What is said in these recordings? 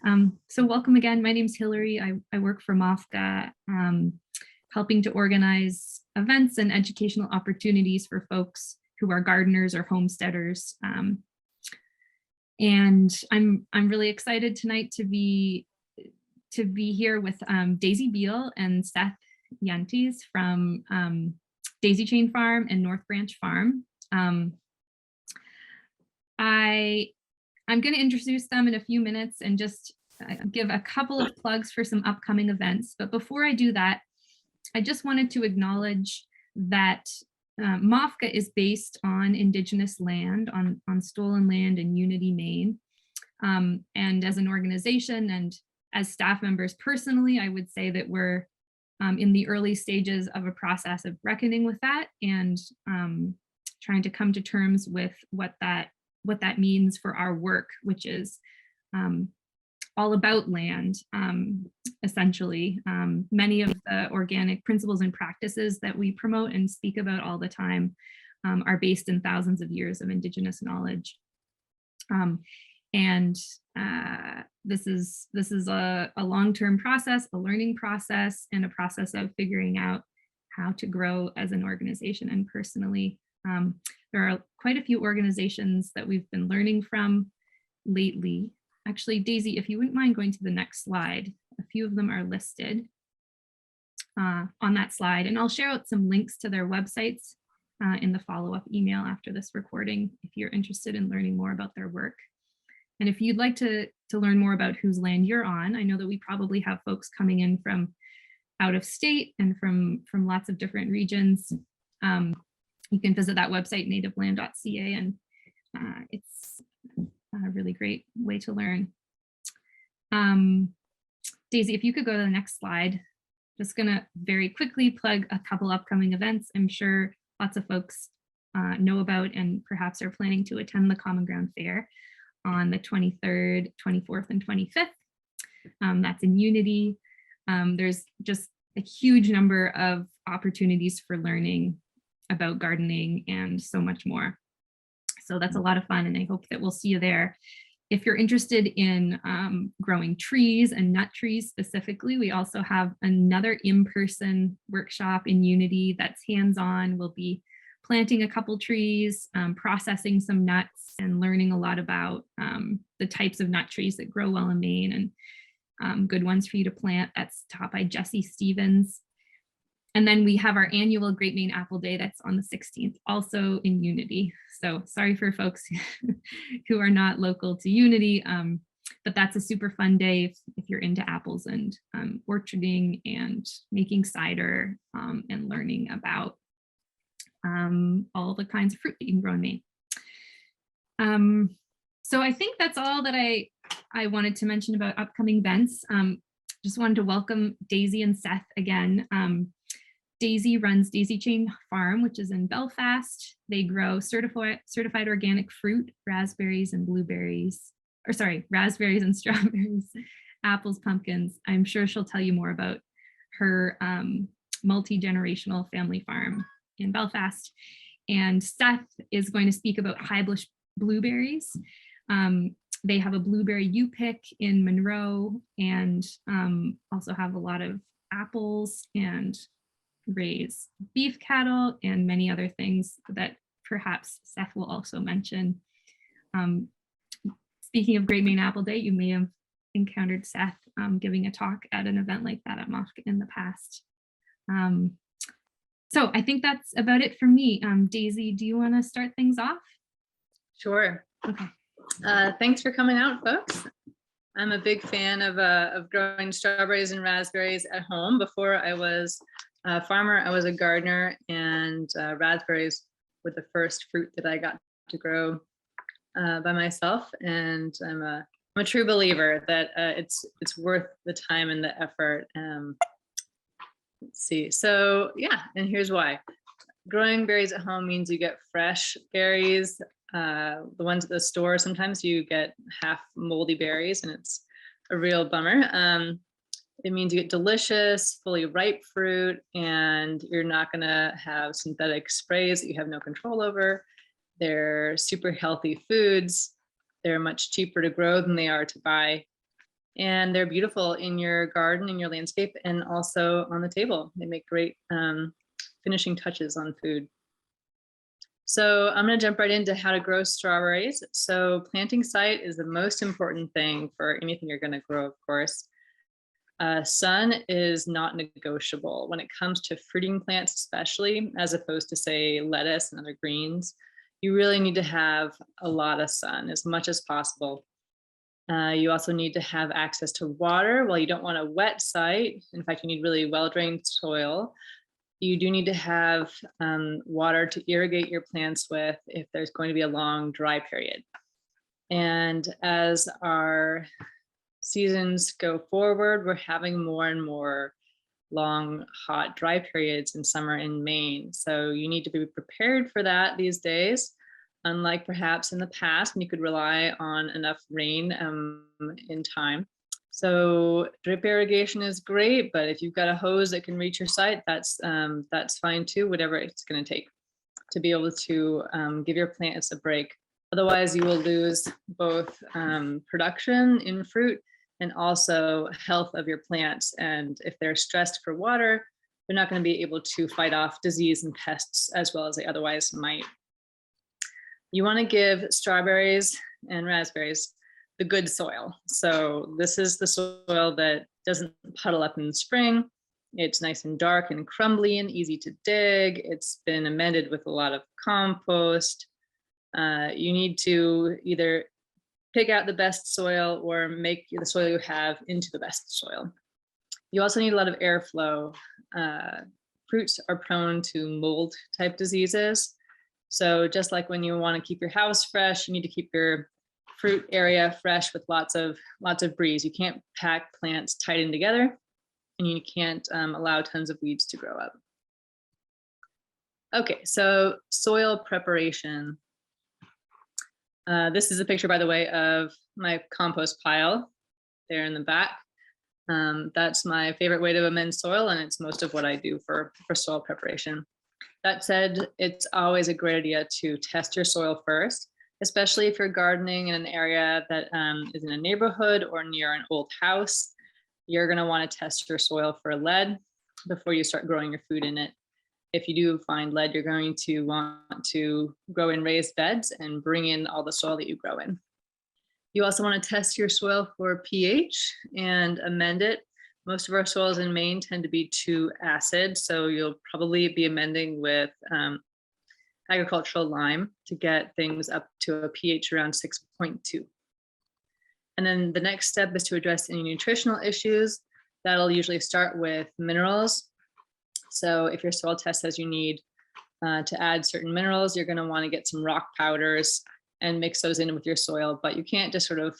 So welcome again. My name's Hillary. I work for MOFGA, helping to organize events and educational opportunities for folks who are gardeners or homesteaders. And I'm really excited tonight to be here with Daisy Beal and Seth Yentes from Daisy Chain Farm and North Branch Farm. I'm going to introduce them in a few minutes and just give a couple of plugs for some upcoming events. But before I do that, I just wanted to acknowledge that MOFGA is based on Indigenous land, on stolen land in Unity, Maine. And as an organization and as staff members personally, I would say that we're in the early stages of a process of reckoning with that and trying to come to terms with what that means for our work, which is all about land, essentially. Many of the organic principles and practices that we promote and speak about all the time are based in thousands of years of Indigenous knowledge. This is a long-term process, a learning process, and a process of figuring out how to grow as an organization and personally. There are quite a few organizations that we've been learning from lately. Actually, Daisy, if you wouldn't mind going to the next slide, a few of them are listed on that slide, and I'll share out some links to their websites in the follow-up email after this recording if you're interested in learning more about their work. And if you'd like to learn more about whose land you're on, I know that we probably have folks coming in from out of state and from lots of different regions. You can visit that website, nativeland.ca, and it's a really great way to learn. Daisy, if you could go to the next slide. Just gonna very quickly plug a couple upcoming events I'm sure lots of folks know about and perhaps are planning to attend the Common Ground Fair on the 23rd, 24th, and 25th. That's in Unity. There's just a huge number of opportunities for learning about gardening and so much more. So that's a lot of fun, and I hope that we'll see you there. If you're interested in growing trees and nut trees specifically, we also have another in-person workshop in Unity that's hands-on. We'll be planting a couple trees, processing some nuts, and learning a lot about the types of nut trees that grow well in Maine and good ones for you to plant. That's taught by Jesse Stevens. And then we have our annual Great Maine Apple Day that's on the 16th, also in Unity. So sorry for folks who are not local to Unity, but that's a super fun day if you're into apples and orcharding and making cider and learning about all the kinds of fruit that you can grow in Maine. So I think that's all that I wanted to mention about upcoming events. Just wanted to welcome Daisy and Seth again. Daisy runs Daisy Chain Farm, which is in Belfast. They grow certified organic fruit, raspberries and blueberries, or sorry, raspberries and strawberries, apples, pumpkins. I'm sure she'll tell you more about her multi-generational family farm in Belfast. And Seth is going to speak about high bush blueberries. They have a blueberry U-pick in Monroe and also have a lot of apples and raise beef cattle and many other things that perhaps Seth will also mention. Speaking of Great Maine Apple Day, you may have encountered Seth giving a talk at an event like that at MOFGA in the past. So I think that's about it for me. Daisy, do you want to start things off? Sure. Okay. Thanks for coming out, folks. I'm a big fan of growing strawberries and raspberries at home. Before I was a farmer, I was a gardener, and raspberries were the first fruit that I got to grow by myself. And I'm a true believer that it's worth the time and the effort. Let's see. So yeah, and here's why. Growing berries at home means you get fresh berries. The ones at the store, sometimes you get half moldy berries, and it's a real bummer. It means you get delicious, fully ripe fruit, and you're not going to have synthetic sprays that you have no control over. They're super healthy foods. They're much cheaper to grow than they are to buy. And they're beautiful in your garden, in your landscape, and also on the table. They make great finishing touches on food. So I'm going to jump right into how to grow strawberries. So planting site is the most important thing for anything you're going to grow, of course. Sun is not negotiable when it comes to fruiting plants, especially as opposed to, say, lettuce and other greens. You really need to have a lot of sun, as much as possible. You also need to have access to water. While you don't want a wet site, in fact, you need really well-drained soil. You do need to have water to irrigate your plants with if there's going to be a long dry period. And as our seasons go forward, we're having more and more long, hot, dry periods in summer in Maine. So you need to be prepared for that these days. Unlike perhaps in the past when you could rely on enough rain in time. So drip irrigation is great, but if you've got a hose that can reach your site, that's fine too, whatever it's going to take to be able to give your plants a break. Otherwise, you will lose both production in fruit and also health of your plants. And if they're stressed for water, they're not going to be able to fight off disease and pests as well as they otherwise might. You want to give strawberries and raspberries the good soil. So this is the soil that doesn't puddle up in the spring. It's nice and dark and crumbly and easy to dig. It's been amended with a lot of compost. You need to either pick out the best soil or make the soil you have into the best soil. You also need a lot of airflow. Fruits are prone to mold type diseases. So just like when you want to keep your house fresh, you need to keep your fruit area fresh with lots of breeze. You can't pack plants tight in together, and you can't allow tons of weeds to grow up. Okay, so soil preparation. This is a picture, by the way, of my compost pile there in the back. That's my favorite way to amend soil, and it's most of what I do for soil preparation. That said, it's always a great idea to test your soil first, especially if you're gardening in an area that is in a neighborhood or near an old house. You're going to want to test your soil for lead before you start growing your food in it. If you do find lead, you're going to want to grow in raised beds and bring in all the soil that you grow in. You also want to test your soil for pH and amend it. Most of our soils in Maine tend to be too acid, so you'll probably be amending with agricultural lime to get things up to a pH around 6.2. And then the next step is to address any nutritional issues. That'll usually start with minerals. So if your soil test says you need to add certain minerals, you're going to want to get some rock powders and mix those in with your soil. But you can't just sort of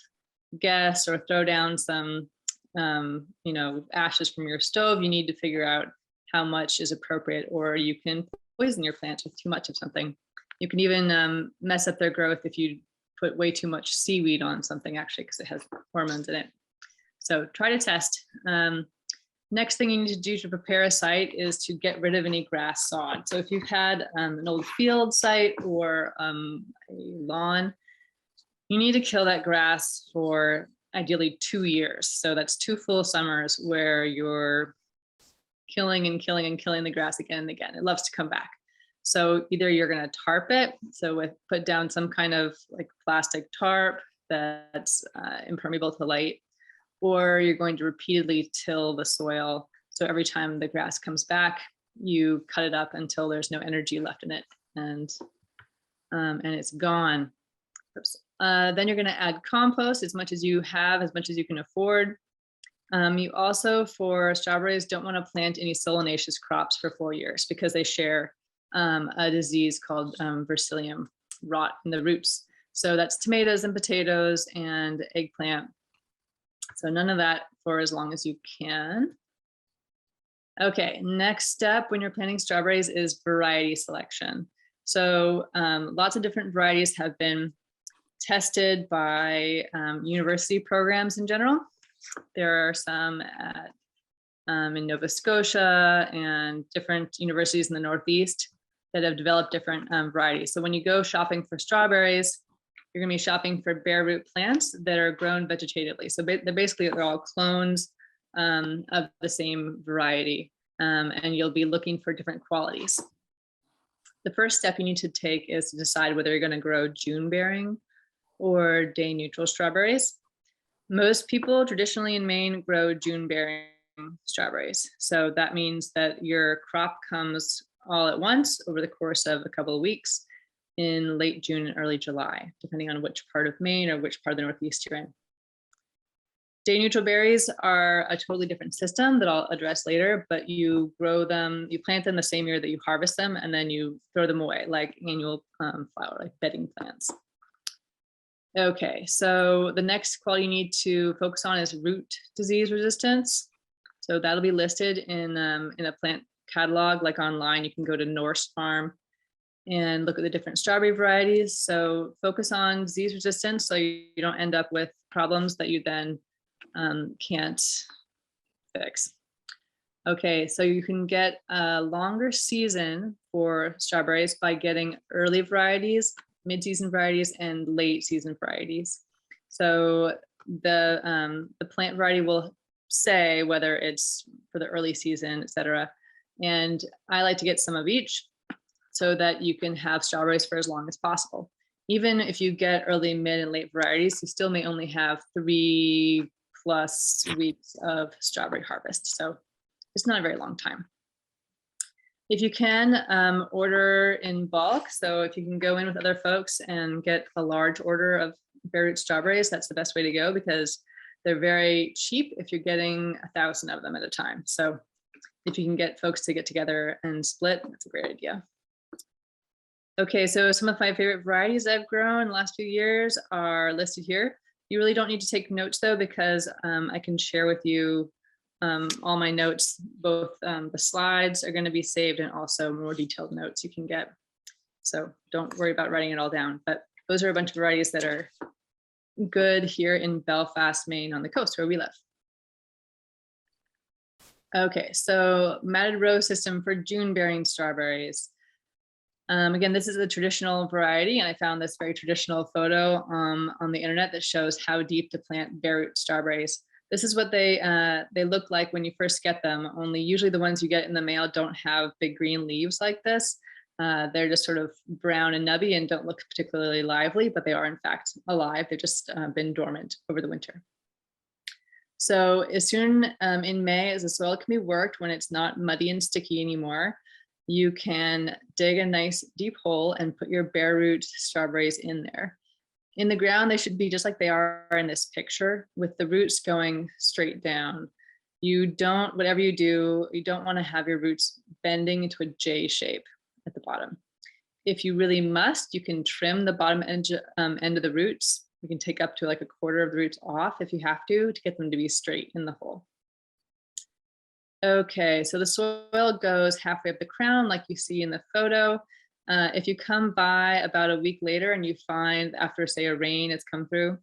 guess or throw down some ashes from your stove. You need to figure out how much is appropriate, or you can poison your plants with too much of something. You can even mess up their growth if you put way too much seaweed on something, actually, because it has hormones in it. So try to test. Next thing you need to do to prepare a site is to get rid of any grass sod. So if you've had an old field site or a lawn, you need to kill that grass for ideally 2 years. So that's 2 full summers where you're killing and killing and killing the grass again and again. It loves to come back. So either you're going to tarp it, so put down some kind of like plastic tarp that's impermeable to light, or you're going to repeatedly till the soil. So every time the grass comes back, you cut it up until there's no energy left in it, and it's gone. Then you're going to add compost as much as you have, as much as you can afford. You also, for strawberries, don't want to plant any solanaceous crops for 4 years because they share a disease called verticillium rot in the roots. So that's tomatoes and potatoes and eggplant. So none of that for as long as you can. Okay, next step when you're planting strawberries is variety selection. So lots of different varieties have been tested by university programs in general. There are some at, in Nova Scotia and different universities in the Northeast that have developed different varieties. So when you go shopping for strawberries, you're going to be shopping for bare root plants that are grown vegetatively. So they're all clones of the same variety, and you'll be looking for different qualities. The first step you need to take is to decide whether you're going to grow June bearing or day neutral strawberries. Most people traditionally in Maine grow June bearing strawberries. So that means that your crop comes all at once over the course of a couple of weeks in late June and early July, depending on which part of Maine or which part of the Northeast you're in. Day neutral berries are a totally different system that I'll address later, but you grow them, you plant them the same year that you harvest them, and then you throw them away like annual flower, like bedding plants. Okay, so the next quality you need to focus on is root disease resistance. So that'll be listed in a plant catalog, like online. You can go to Norse Farm and look at the different strawberry varieties. So focus on disease resistance so you don't end up with problems that you then can't fix. Okay, so you can get a longer season for strawberries by getting early varieties, mid-season varieties, and late season varieties. So the plant variety will say whether it's for the early season, etc. And I like to get some of each so that you can have strawberries for as long as possible. Even if you get early, mid, and late varieties, you still may only have 3+ weeks of strawberry harvest. So it's not a very long time. If you can, order in bulk. So if you can go in with other folks and get a large order of bare root strawberries, that's the best way to go because they're very cheap if you're getting 1,000 of them at a time. So if you can get folks to get together and split, that's a great idea. Okay, so some of my favorite varieties I've grown in the last few years are listed here. You really don't need to take notes though, because I can share with you all my notes. Both the slides are going to be saved and also more detailed notes you can get. So don't worry about writing it all down, but those are a bunch of varieties that are good here in Belfast, Maine on the coast where we live. Okay, so matted row system for June bearing strawberries. Again, this is a traditional variety, and I found this very traditional photo on the internet that shows how deep to plant bare root strawberries. This is what they look like when you first get them, only usually the ones you get in the mail don't have big green leaves like this. They're just sort of brown and nubby and don't look particularly lively, but they are in fact alive. They've just been dormant over the winter. So as soon in May as the soil can be worked, when it's not muddy and sticky anymore, you can dig a nice deep hole and put your bare root strawberries in there. In the ground, they should be just like they are in this picture, with the roots going straight down. You don't, whatever you do, you don't want to have your roots bending into a J shape at the bottom. If you really must, you can trim the bottom end of the roots. You can take up to like 1/4 of the roots off if you have to get them to be straight in the hole. Okay, so the soil goes halfway up the crown like you see in the photo. If you come by about a week later and you find after say a rain has come through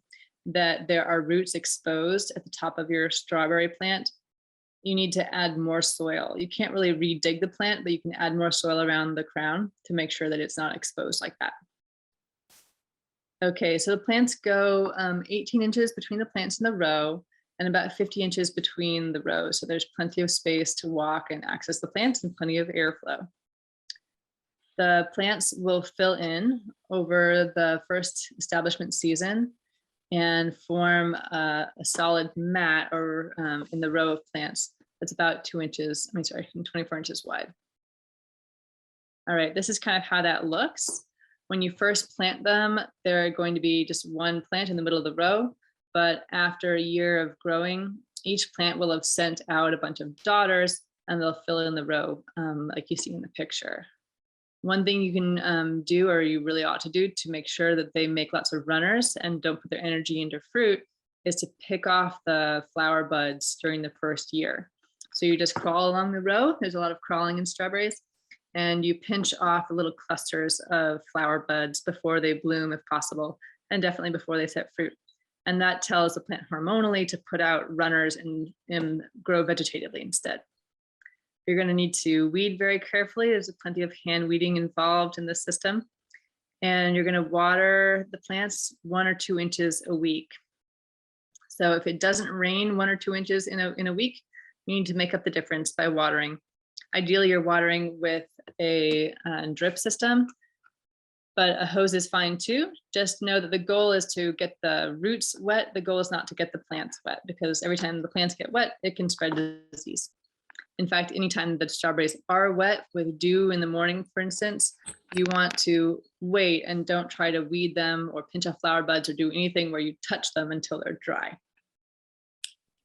that there are roots exposed at the top of your strawberry plant, you need to add more soil. You can't really re-dig the plant, but you can add more soil around the crown to make sure that it's not exposed like that. Okay, so the plants go 18 inches between the plants in the row and about 50 inches between the rows. So there's plenty of space to walk and access the plants and plenty of airflow. The plants will fill in over the first establishment season and form a solid mat or in the row of plants that's about 24 inches wide. All right, this is kind of how that looks. When you first plant them, they're going to be just one plant in the middle of the row, but after a year of growing, each plant will have sent out a bunch of daughters and they'll fill in the row like you see in the picture. One thing you can do, or you really ought to do to make sure that they make lots of runners and don't put their energy into fruit, is to pick off the flower buds during the first year. So you just crawl along the row. There's a lot of crawling in strawberries. And you pinch off the little clusters of flower buds before they bloom, if possible, and definitely before they set fruit. And that tells the plant hormonally to put out runners and grow vegetatively instead. You're going to need to weed very carefully. There's plenty of hand weeding involved in this system. And you're going to water the plants 1 or 2 inches a week. So if it doesn't rain 1 or 2 inches in a week, you need to make up the difference by watering. Ideally, you're watering with a drip system, but a hose is fine too. Just know that the goal is to get the roots wet. The goal is not to get the plants wet, because every time the plants get wet, it can spread disease. In fact, anytime the strawberries are wet with dew in the morning, for instance, you want to wait and don't try to weed them or pinch off flower buds or do anything where you touch them until they're dry.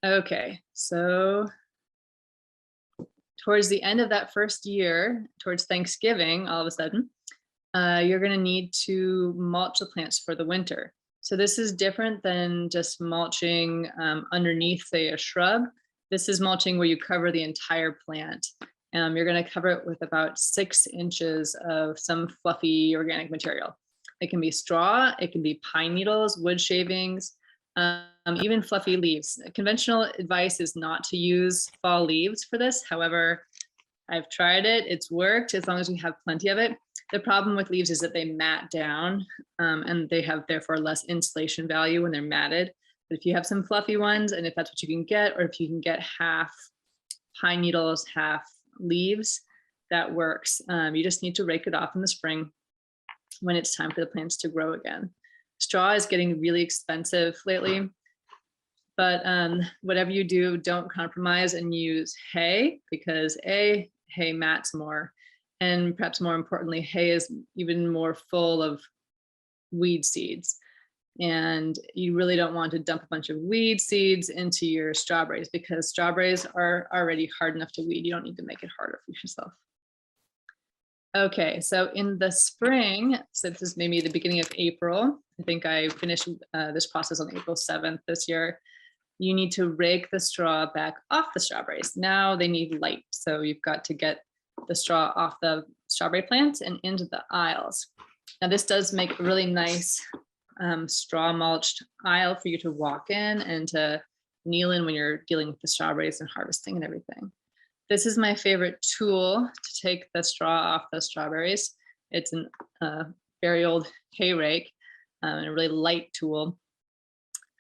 Okay, so towards the end of that first year, towards Thanksgiving, all of a sudden, you're going to need to mulch the plants for the winter. So this is different than just mulching underneath, say, a shrub. This is mulching where you cover the entire plant. You're going to cover it with about 6 inches of some fluffy organic material. It can be straw, it can be pine needles, wood shavings, even fluffy leaves. Conventional advice is not to use fall leaves for this. However, I've tried it, it's worked as long as we have plenty of it. The problem with leaves is that they mat down and they have therefore less insulation value when they're matted. But if you have some fluffy ones, and if that's what you can get, or if you can get half pine needles, half leaves, that works. You just need to rake it off in the spring when it's time for the plants to grow again. Straw is getting really expensive lately, but whatever you do, don't compromise and use hay, because hay mats more. And perhaps more importantly, hay is even more full of weed seeds. And you really don't want to dump a bunch of weed seeds into your strawberries, because strawberries are already hard enough to weed. You don't need to make it harder for yourself. Okay, so in the spring, so this is maybe the beginning of April, I think I finished this process on April 7th this year. You need to rake the straw back off the strawberries. Now they need light, so you've got to get the straw off the strawberry plants and into the aisles. Now this does make a really nice straw mulched aisle for you to walk in and to kneel in when you're dealing with the strawberries and harvesting and everything. This is my favorite tool to take the straw off the strawberries. It's a very old hay rake and a really light tool.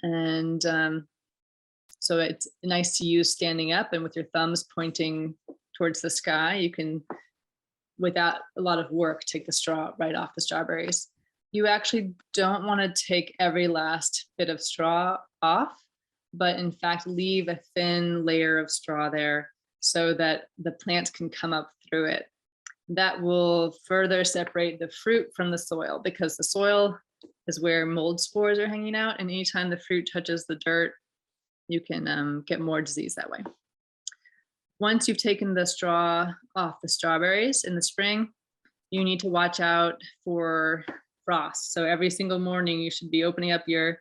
And so it's nice to use standing up, and with your thumbs pointing towards the sky, you can, without a lot of work, take the straw right off the strawberries. You actually don't want to take every last bit of straw off, but in fact, leave a thin layer of straw there so that the plants can come up through it. That will further separate the fruit from the soil, because the soil is where mold spores are hanging out, and anytime the fruit touches the dirt, you can get more disease that way. Once you've taken the straw off the strawberries in the spring, you need to watch out for frost. So every single morning you should be opening up your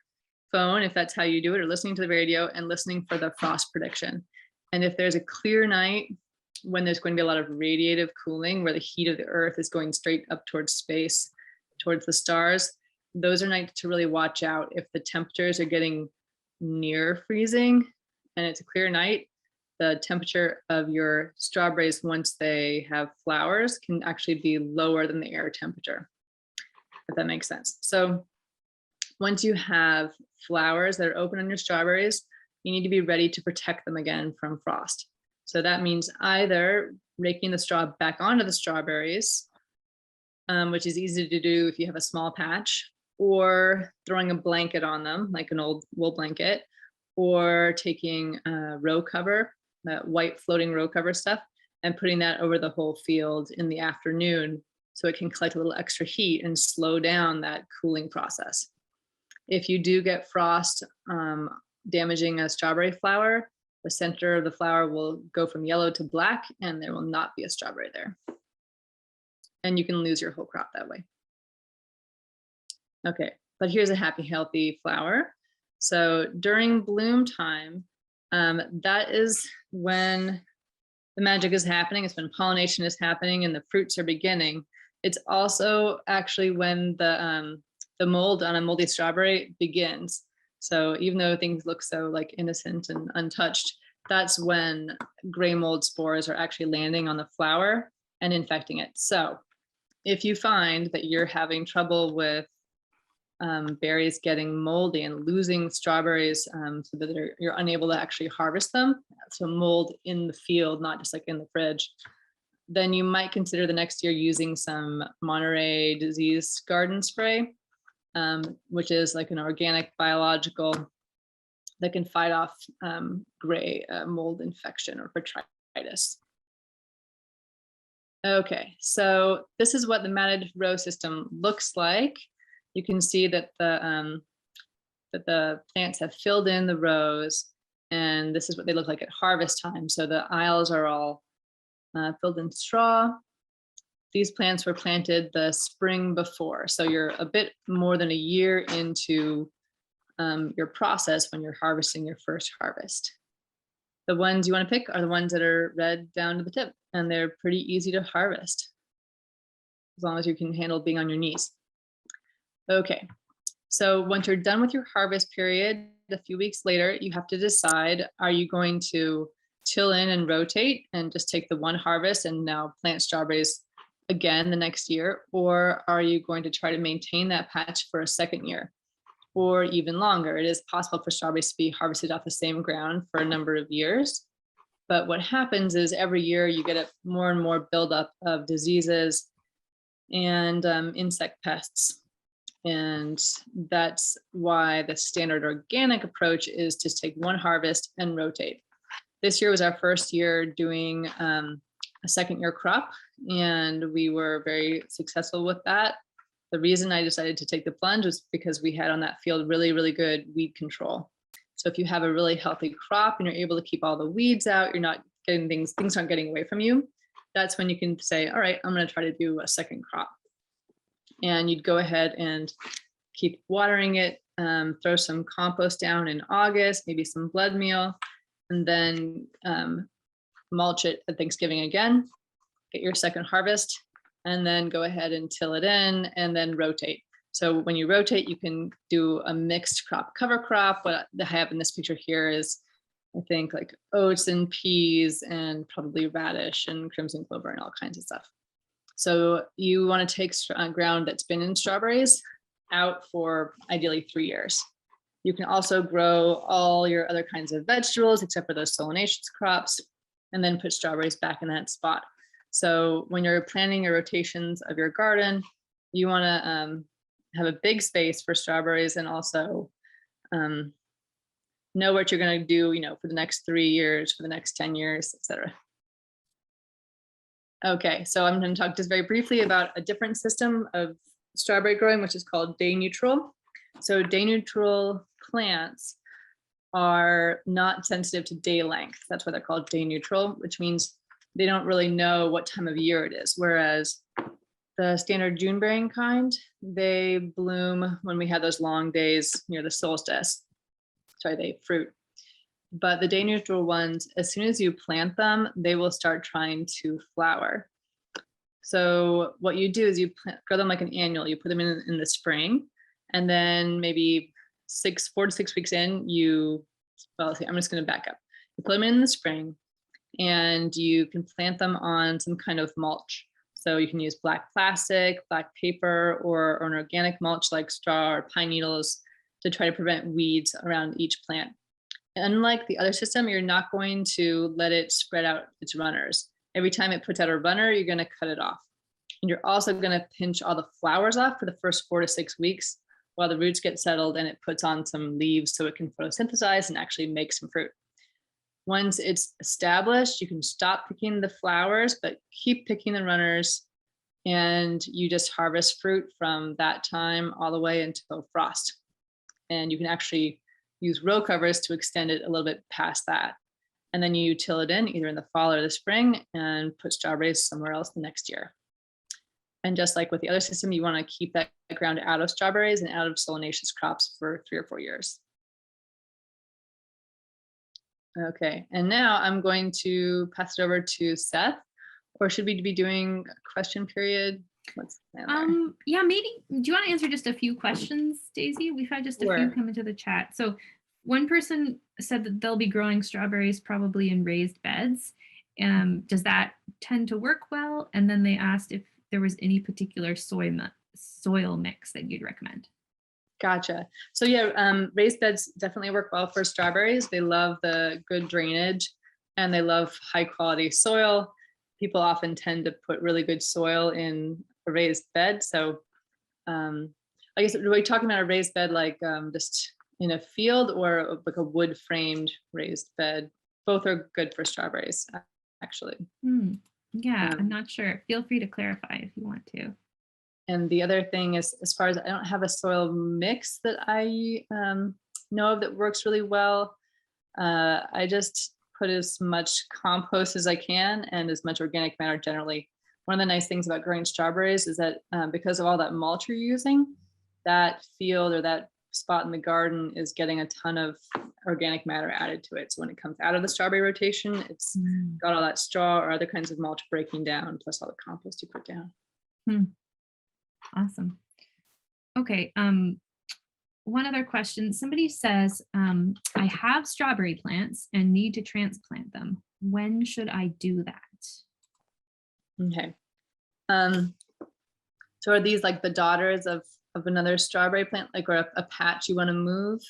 phone, if that's how you do it, or listening to the radio and listening for the frost prediction. And if there's a clear night when there's going to be a lot of radiative cooling, where the heat of the earth is going straight up towards space, towards the stars, those are nights to really watch out. If the temperatures are getting near freezing and it's a clear night, the temperature of your strawberries, once they have flowers, can actually be lower than the air temperature, if that makes sense. So once you have flowers that are open on your strawberries, you need to be ready to protect them again from frost. So that means either raking the straw back onto the strawberries, which is easy to do if you have a small patch, or throwing a blanket on them, like an old wool blanket, or taking a row cover, that white floating row cover stuff, and putting that over the whole field in the afternoon, so it can collect a little extra heat and slow down that cooling process. If you do get frost damaging a strawberry flower, the center of the flower will go from yellow to black, and there will not be a strawberry there. And you can lose your whole crop that way. Okay, but here's a happy, healthy flower. So during bloom time, that is when the magic is happening. It's when pollination is happening and the fruits are beginning. It's also actually when the mold on a moldy strawberry begins. So even though things look so like innocent and untouched, that's when gray mold spores are actually landing on the flower and infecting it. So if you find that you're having trouble with berries getting moldy and losing strawberries so that you're unable to actually harvest them, so mold in the field, not just like in the fridge, then you might consider the next year using some Monterey disease garden spray, which is like an organic biological that can fight off gray mold infection or botrytis. Okay, so this is what the matted row system looks like. You can see that the plants have filled in the rows, and this is what they look like at harvest time. So the aisles are all filled in straw. These plants were planted the spring before, so you're a bit more than a year into your process when you're harvesting your first harvest. The ones you want to pick are the ones that are red down to the tip, and they're pretty easy to harvest as long as you can handle being on your knees. Okay, so once you're done with your harvest period, a few weeks later, you have to decide, are you going to till in and rotate and just take the one harvest and now plant strawberries again the next year, or are you going to try to maintain that patch for a second year or even longer? It is possible for strawberries to be harvested off the same ground for a number of years. But what happens is every year you get a more and more buildup of diseases and insect pests. And that's why the standard organic approach is to take one harvest and rotate. This year was our first year doing a second year crop, and we were very successful with that. The reason I decided to take the plunge was because we had on that field really, really good weed control. So if you have a really healthy crop and you're able to keep all the weeds out, you're not getting things aren't getting away from you. That's when you can say, all right, I'm going to try to do a second crop. And you'd go ahead and keep watering it, throw some compost down in August, maybe some blood meal, and then mulch it at Thanksgiving again, get your second harvest, and then go ahead and till it in and then rotate. So when you rotate, you can do a mixed crop, cover crop. What I have in this picture here is, I think, like oats and peas and probably radish and crimson clover and all kinds of stuff. So you want to take ground that's been in strawberries out for ideally 3 years. You can also grow all your other kinds of vegetables except for those solanaceous crops, and then put strawberries back in that spot. So when you're planning your rotations of your garden, you want to have a big space for strawberries and also know what you're going to do, for the next 3 years, for the next 10 years, etc. Okay, so I'm going to talk just very briefly about a different system of strawberry growing, which is called day neutral. So day neutral plants are not sensitive to day length. That's why they're called day neutral, which means they don't really know what time of year it is. Whereas the standard June bearing kind, they bloom when we have those long days near the solstice. Sorry, they fruit. But the day neutral ones, as soon as you plant them, they will start trying to flower. So what you do is you grow them like an annual. You put them in the spring, and then maybe 4 to 6 weeks in, I'm just going to back up. You put them in the spring, and you can plant them on some kind of mulch. So you can use black plastic, black paper, or an organic mulch like straw or pine needles to try to prevent weeds around each plant. Unlike the other system, you're not going to let it spread out its runners. Every time it puts out a runner, you're going to cut it off. And you're also going to pinch all the flowers off for the first 4 to 6 weeks while the roots get settled and it puts on some leaves so it can photosynthesize and actually make some fruit. Once it's established, you can stop picking the flowers, but keep picking the runners, and you just harvest fruit from that time all the way until frost. And you can actually use row covers to extend it a little bit past that. And then you till it in either in the fall or the spring and put strawberries somewhere else the next year. And just like with the other system, you want to keep that ground out of strawberries and out of solanaceous crops for 3 or 4 years. Okay, and now I'm going to pass it over to Seth, or should we be doing a question period? Yeah, maybe. Do you want to answer just a few questions, Daisy? We've had just a few come into the chat. So one person said that they'll be growing strawberries probably in raised beds. Does that tend to work well? And then they asked if there was any particular soil mix that you'd recommend. Gotcha. So yeah, raised beds definitely work well for strawberries. They love the good drainage and they love high quality soil. People often tend to put really good soil in a raised bed. So I guess, are we talking about a raised bed like just in a field or like a wood framed raised bed? Both are good for strawberries, actually. Yeah, I'm Um, not sure. Feel free to clarify if you want to. And the other thing is, as far as I don't have a soil mix that I know of that works really well, I just put as much compost as I can and as much organic matter generally. One of the nice things about growing strawberries is that because of all that mulch you're using, that field or that spot in the garden is getting a ton of organic matter added to it. So when it comes out of the strawberry rotation, it's got all that straw or other kinds of mulch breaking down, plus all the compost you put down. Awesome. Okay. One other question. Somebody says, I have strawberry plants and need to transplant them. When should I do that? Okay. So are these like the daughters of another strawberry plant, like, or a patch you want to move?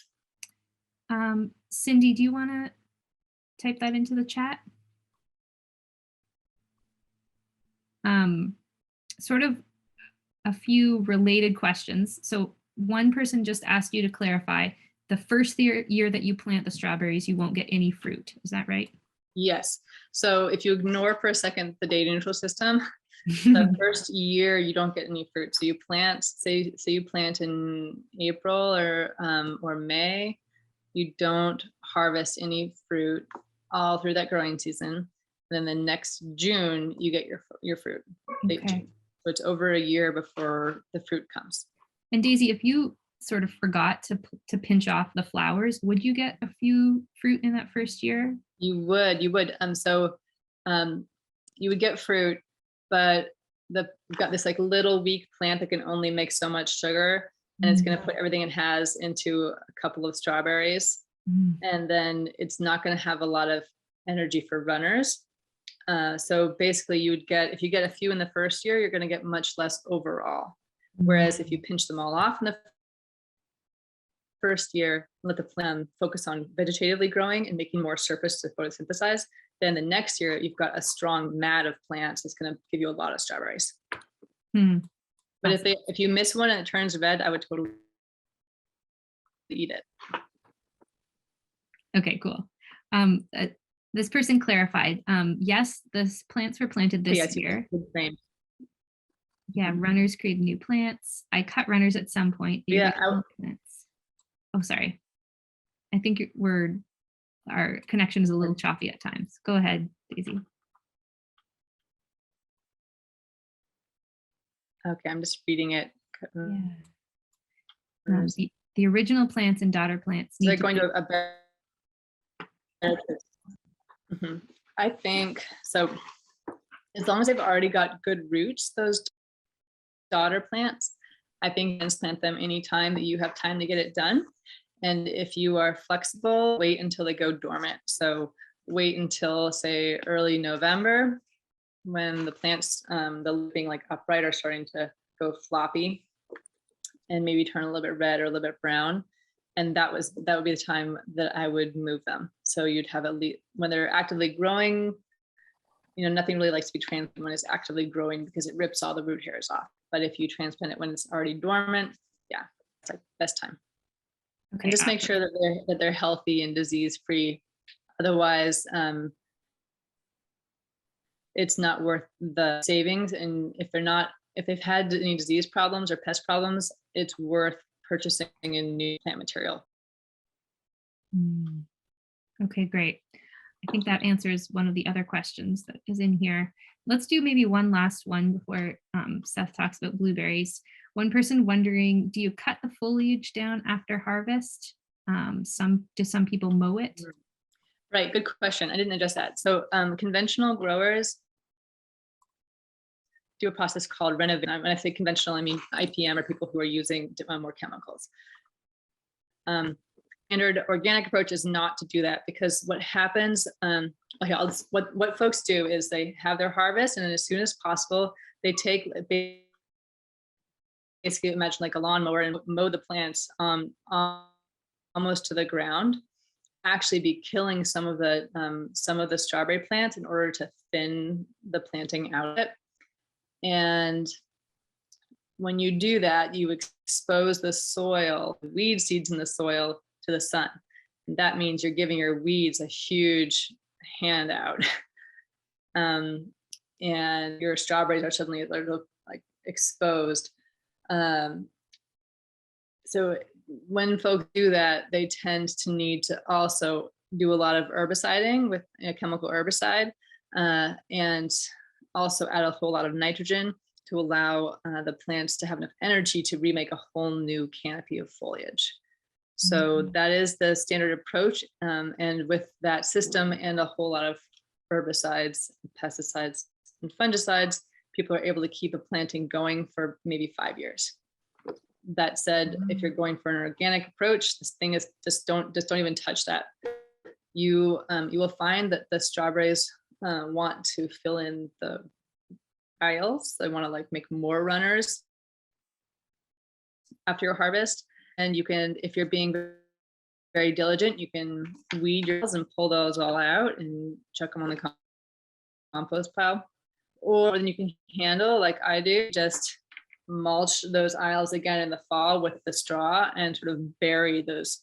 Cindy, do you want to type that into the chat? Sort of a few related questions. So one person just asked you to clarify the first year that you plant the strawberries, you won't get any fruit. Is that right? Yes. So if you ignore for a second the data neutral system, the first year you don't get any fruit. So you plant, say you plant in April or May, you don't harvest any fruit all through that growing season. And then the next June you get your fruit. Late June. So it's over a year before the fruit comes. And Daisy, if you sort of forgot to pinch off the flowers, would you get a few fruit in that first year? You would. So you would get fruit, but you've got this like little weak plant that can only make so much sugar, and it's going to put everything it has into a couple of strawberries, and then it's not going to have a lot of energy for runners. So basically you would get, if you get a few in the first year, you're going to get much less overall. Whereas if you pinch them all off in the first year, let the plant focus on vegetatively growing and making more surface to photosynthesize, then the next year you've got a strong mat of plants that's going to give you a lot of strawberries. But if you miss one and it turns red, I would totally eat it. Okay, cool. This person clarified, yes, the plants were planted this year. Yeah, runners created new plants. I cut runners at some point. Oh, sorry. I think our connection is a little choppy at times. Go ahead, Daisy. Okay, I'm just reading it. Yeah. The original plants and daughter plants. So they're going to a better. I think so. As long as they've already got good roots, those daughter plants, I think transplant them anytime that you have time to get it done. And if you are flexible, wait until they go dormant. So wait until, say, early November, when the plants, the being like upright, are starting to go floppy and maybe turn a little bit red or a little bit brown. And that would be the time that I would move them. So you'd have at least, when they're actively growing, nothing really likes to be transplanted when it's actively growing because it rips all the root hairs off. But if you transplant it when it's already dormant, yeah, it's like best time. Okay, and just make sure that they're healthy and disease free. Otherwise, it's not worth the savings. And if they've had any disease problems or pest problems, it's worth purchasing a new plant material. Okay, great. I think that answers one of the other questions that is in here. Let's do maybe one last one before Seth talks about blueberries. One person wondering, do you cut the foliage down after harvest? Do some people mow it? Right, good question. I didn't address that. So conventional growers do a process called renovation. When I say conventional, I mean IPM, or people who are using more chemicals. Standard organic approach is not to do that, because what happens, what folks do is they have their harvest, and then as soon as possible, they take basically imagine like a lawnmower and mow the plants almost to the ground, actually be killing some of the strawberry plants in order to thin the planting out of it. And when you do that, you expose the soil, weed seeds in the soil, to the sun. And that means you're giving your weeds a huge handout. And your strawberries are suddenly like exposed. So when folks do that, they tend to need to also do a lot of herbiciding with a chemical herbicide, and also add a whole lot of nitrogen to allow the plants to have enough energy to remake a whole new canopy of foliage. So that is the standard approach. And with that system and a whole lot of herbicides, pesticides, and fungicides, people are able to keep a planting going for maybe 5 years. That said, if you're going for an organic approach, this thing is just don't even touch that. You will find that the strawberries want to fill in the aisles. They want to like make more runners after your harvest. And you can, if you're being very diligent, you can weed yours and pull those all out and chuck them on the compost pile. Or then you can handle, like I do, just mulch those aisles again in the fall with the straw and sort of bury those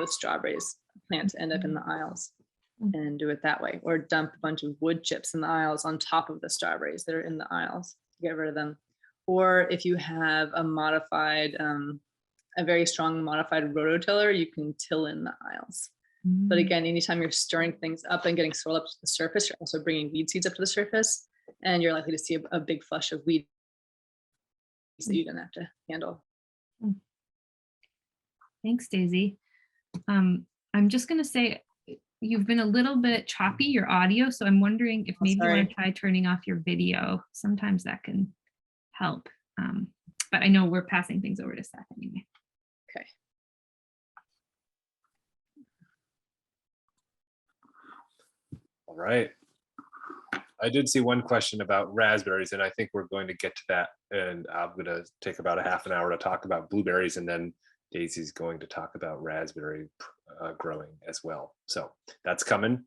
strawberries. Plants end up in the aisles, and do it that way. Or dump a bunch of wood chips in the aisles on top of the strawberries that are in the aisles, get rid of them. Or if you have a modified, a very strong modified rototiller, you can till in the aisles. But again, anytime you're stirring things up and getting soil up to the surface, you're also bringing weed seeds up to the surface, and you're likely to see a big flush of weeds that you don't have to handle. Thanks, Daisy. I'm just going to say you've been a little bit choppy, your audio, so I'm wondering if maybe you want to try turning off your video. Sometimes that can help. But I know we're passing things over to Seth anyway. Okay. All right. I did see one question about raspberries, and I think we're going to get to that. And I'm going to take about a half an hour to talk about blueberries, and then Daisy's going to talk about raspberry growing as well. So that's coming.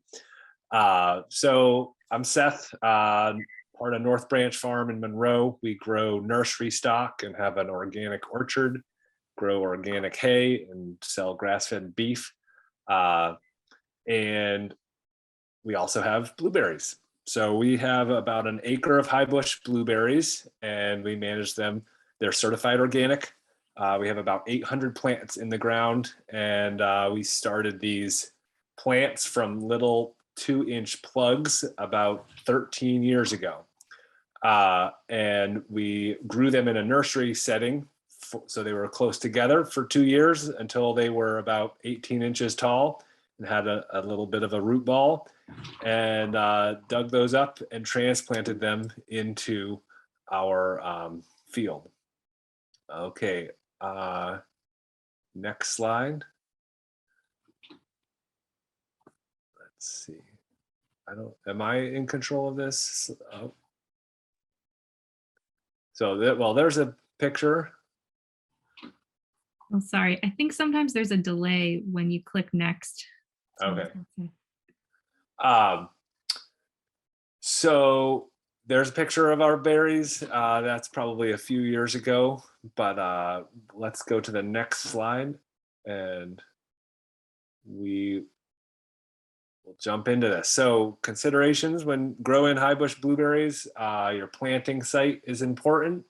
So I'm Seth, part of North Branch Farm in Monroe. We grow nursery stock and have an organic orchard, grow organic hay, and sell grass-fed beef. And we also have blueberries. So we have about an acre of high bush blueberries, and we manage them. They're certified organic. We have about 800 plants in the ground, and we started these plants from little 2-inch plugs about 13 years ago. And we grew them in a nursery setting, so they were close together for 2 years until they were about 18 inches tall and had a little bit of a root ball, and dug those up and transplanted them into our field. Okay, next slide. Let's see. Am I in control of this? Oh. So well, there's a picture. Oh, sorry. I think sometimes there's a delay when you click next. Okay. So there's a picture of our berries. That's probably a few years ago, but let's go to the next slide, and we will jump into this. So considerations when growing high bush blueberries, your planting site is important.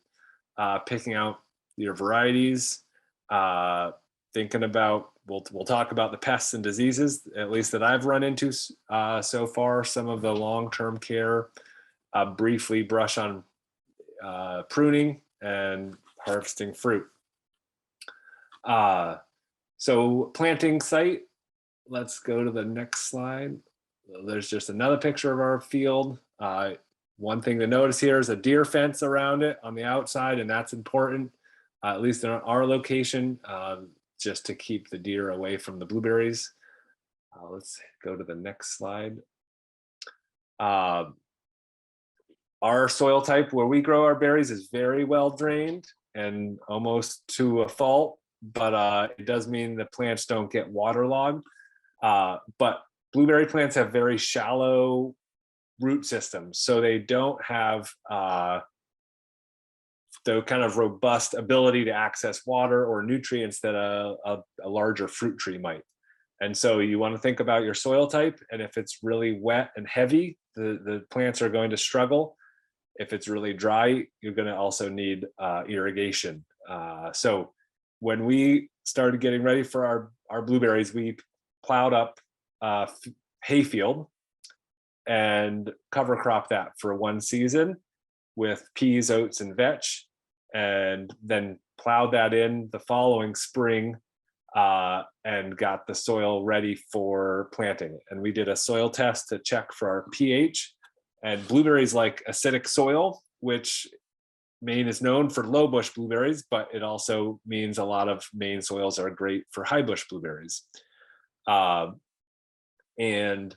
Picking out your varieties, thinking about, we'll talk about the pests and diseases, at least that I've run into so far, some of the long-term care, briefly brush on pruning and harvesting fruit. So planting site, let's go to the next slide. There's just another picture of our field. One thing to notice here is a deer fence around it on the outside, and that's important, at least in our location, just to keep the deer away from the blueberries. Let's go to the next slide. Our soil type where we grow our berries is very well drained and almost to a fault, but it does mean the plants don't get waterlogged. But blueberry plants have very shallow root systems, so they don't have the kind of robust ability to access water or nutrients that a larger fruit tree might. And so you want to think about your soil type, and if it's really wet and heavy, the plants are going to struggle. If it's really dry, you're going to also need irrigation. So when we started getting ready for our blueberries, we plowed up hayfield and cover crop that for one season with peas, oats, and vetch, and then plowed that in the following spring and got the soil ready for planting. And we did a soil test to check for our pH. And blueberries like acidic soil, which Maine is known for low bush blueberries, but it also means a lot of Maine soils are great for high bush blueberries. And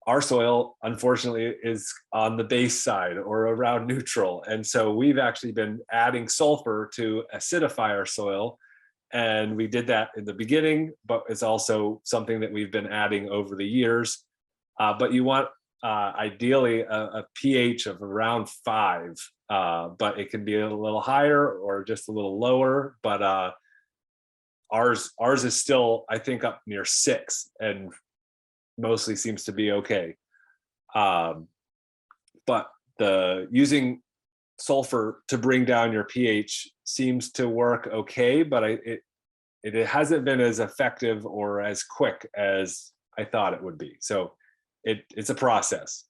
our soil, unfortunately, is on the base side or around neutral. And so we've actually been adding sulfur to acidify our soil. And we did that in the beginning, but it's also something that we've been adding over the years. But you want ideally a pH of around 5, but it can be a little higher or just a little lower. But ours is still, I think, up near 6 and mostly seems to be okay. But using sulfur to bring down your pH seems to work okay, but it hasn't been as effective or as quick as I thought it would be. So it's a process.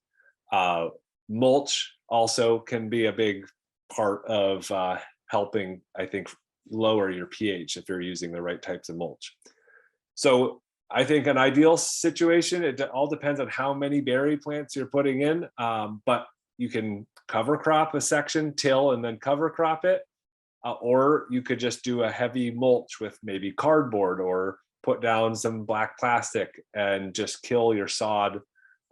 Mulch also can be a big part of helping, I think, lower your pH if you're using the right types of mulch. So I think an ideal situation, it all depends on how many berry plants you're putting in, but you can cover crop a section, till, and then cover crop it. Or you could just do a heavy mulch with maybe cardboard or put down some black plastic and just kill your sod.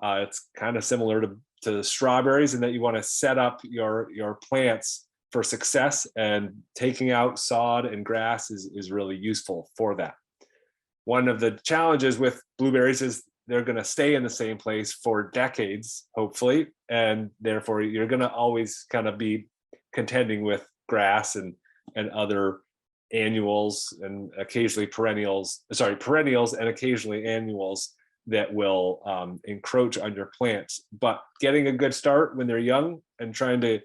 It's kind of similar to strawberries in that you want to set up your plants for success, and taking out sod and grass is really useful for that. One of the challenges with blueberries is they're going to stay in the same place for decades, hopefully, and therefore you're going to always kind of be contending with grass and other annuals and occasionally perennials and occasionally annuals that will encroach on your plants. But getting a good start when they're young and trying to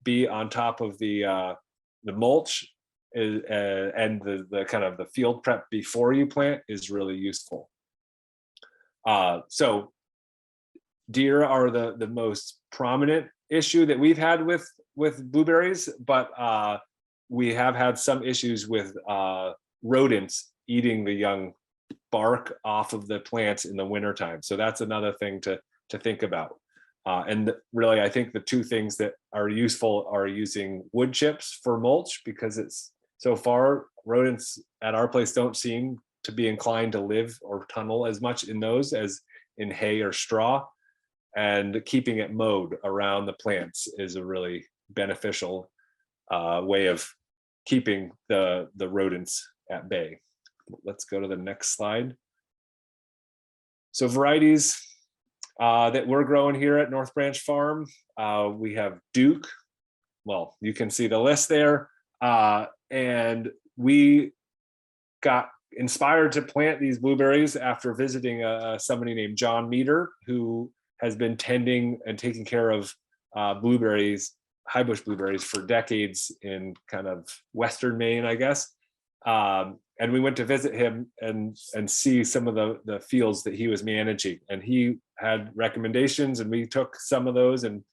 be on top of the mulch and the kind of the field prep before you plant is really useful. So deer are the most prominent issue that we've had with blueberries, but we have had some issues with rodents eating the young bark off of the plants in the wintertime. So that's another thing to think about. And really, I think the two things that are useful are using wood chips for mulch, because it's so far rodents at our place don't seem to be inclined to live or tunnel as much in those as in hay or straw. And keeping it mowed around the plants is a really beneficial way of keeping the rodents at bay. Let's go to the next slide. So varieties that we're growing here at North Branch Farm, we have Duke. Well, you can see the list there. And we got inspired to plant these blueberries after visiting somebody named John Meter, who has been tending and taking care of blueberries, high bush blueberries, for decades in kind of Western Maine, I guess. And we went to visit him and see some of the fields that he was managing. And he had recommendations, and we took some of those and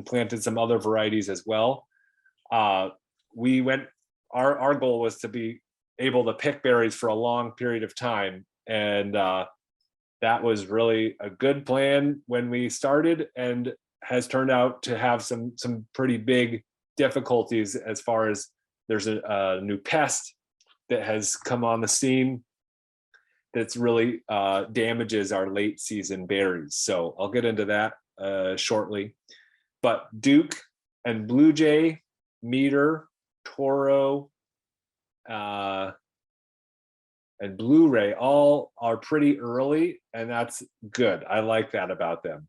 planted some other varieties as well. Our goal was to be able to pick berries for a long period of time. And that was really a good plan when we started, and has turned out to have some pretty big difficulties as far as there's a new pest that has come on the scene that's really damages our late season berries. So I'll get into that shortly. but Duke and Blue Jay, Meter, Toro, and Blu-ray all are pretty early, and that's good. I like that about them.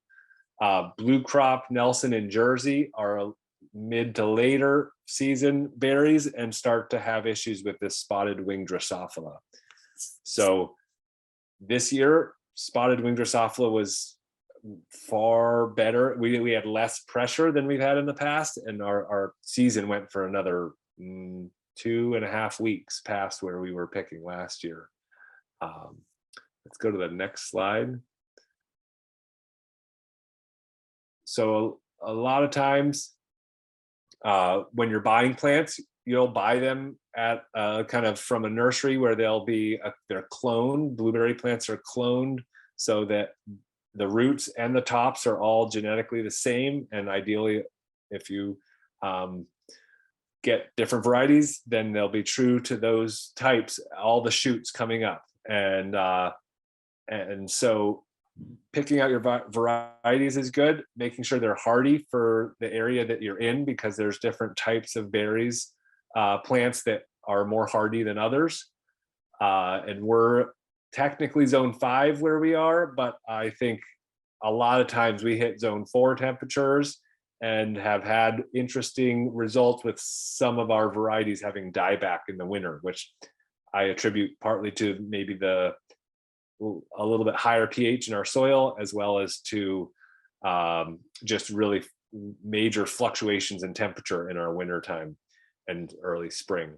Blue Crop, Nelson, and Jersey are mid to later season berries and start to have issues with this spotted wing Drosophila. So this year, spotted wing Drosophila was far better. We had less pressure than we've had in the past, and our season went for another 2.5 weeks past where we were picking last year. Let's go to the next slide. So a lot of times when you're buying plants, you'll buy them at kind of from a nursery where they're cloned. Blueberry plants are cloned so that the roots and the tops are all genetically the same. And ideally, if you get different varieties, then they'll be true to those types, all the shoots coming up. And so picking out your varieties is good, making sure they're hardy for the area that you're in, because there's different types of berries, plants that are more hardy than others. And we're technically zone 5 where we are, but I think a lot of times we hit zone 4 temperatures and have had interesting results with some of our varieties having dieback in the winter, which I attribute partly to maybe a little bit higher pH in our soil, as well as to just really major fluctuations in temperature in our winter time and early spring.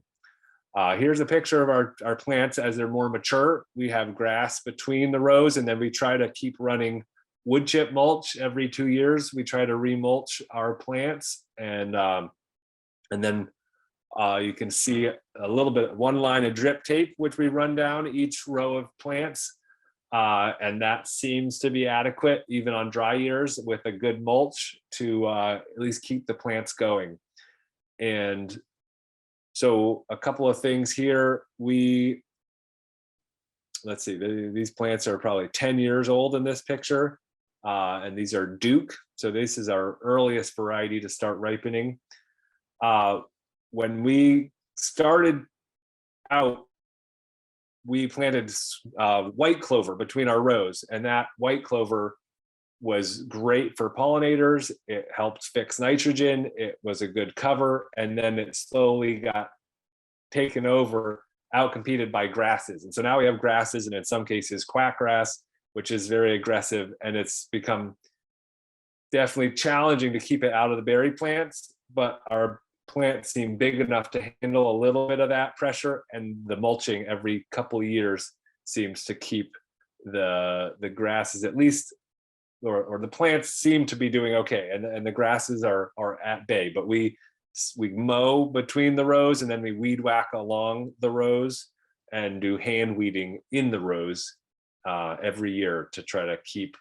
Here's a picture of our plants as they're more mature. We have grass between the rows, and then we try to keep running wood chip mulch every 2 years. We try to remulch our plants, and then you can see a little bit, one line of drip tape, which we run down each row of plants. And that seems to be adequate even on dry years with a good mulch to at least keep the plants going. And so a couple of things here, let's see, these plants are probably 10 years old in this picture. And these are Duke. So this is our earliest variety to start ripening. When we started out, we planted white clover between our rows, and that white clover was great for pollinators. It helped fix nitrogen. It was a good cover, and then it slowly got taken over, outcompeted by grasses. And so now we have grasses, and in some cases quackgrass, which is very aggressive, and it's become definitely challenging to keep it out of the berry plants, but our plants seem big enough to handle a little bit of that pressure, and the mulching every couple of years seems to keep the grasses at least, or the plants seem to be doing okay, and the grasses are at bay. But we mow between the rows, and then we weed whack along the rows and do hand weeding in the rows every year to try to keep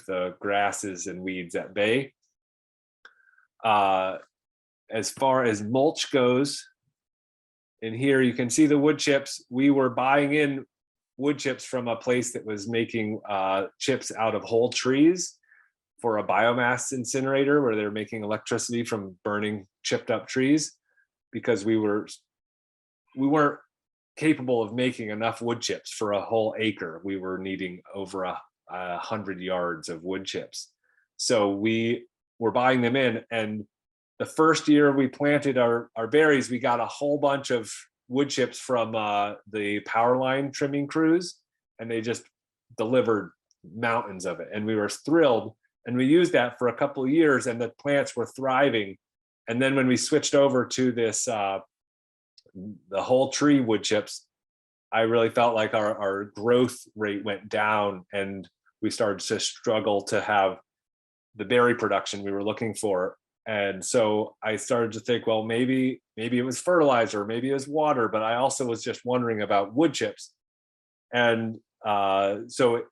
the grasses and weeds at bay. As far as mulch goes, in here you can see the wood chips. We were buying in wood chips from a place that was making chips out of whole trees for a biomass incinerator, where they're making electricity from burning chipped up trees, because we weren't capable of making enough wood chips for a whole acre. We were needing over 100 yards of wood chips. So we were buying them in, and the first year we planted our berries, we got a whole bunch of wood chips from the power line trimming crews, and they just delivered mountains of it. And we were thrilled. And we used that for a couple of years, and the plants were thriving. And then when we switched over to this, the whole tree wood chips, I really felt like our growth rate went down, and we started to struggle to have the berry production we were looking for. And so I started to think, well, maybe it was fertilizer, maybe it was water, but I also was just wondering about wood chips. And so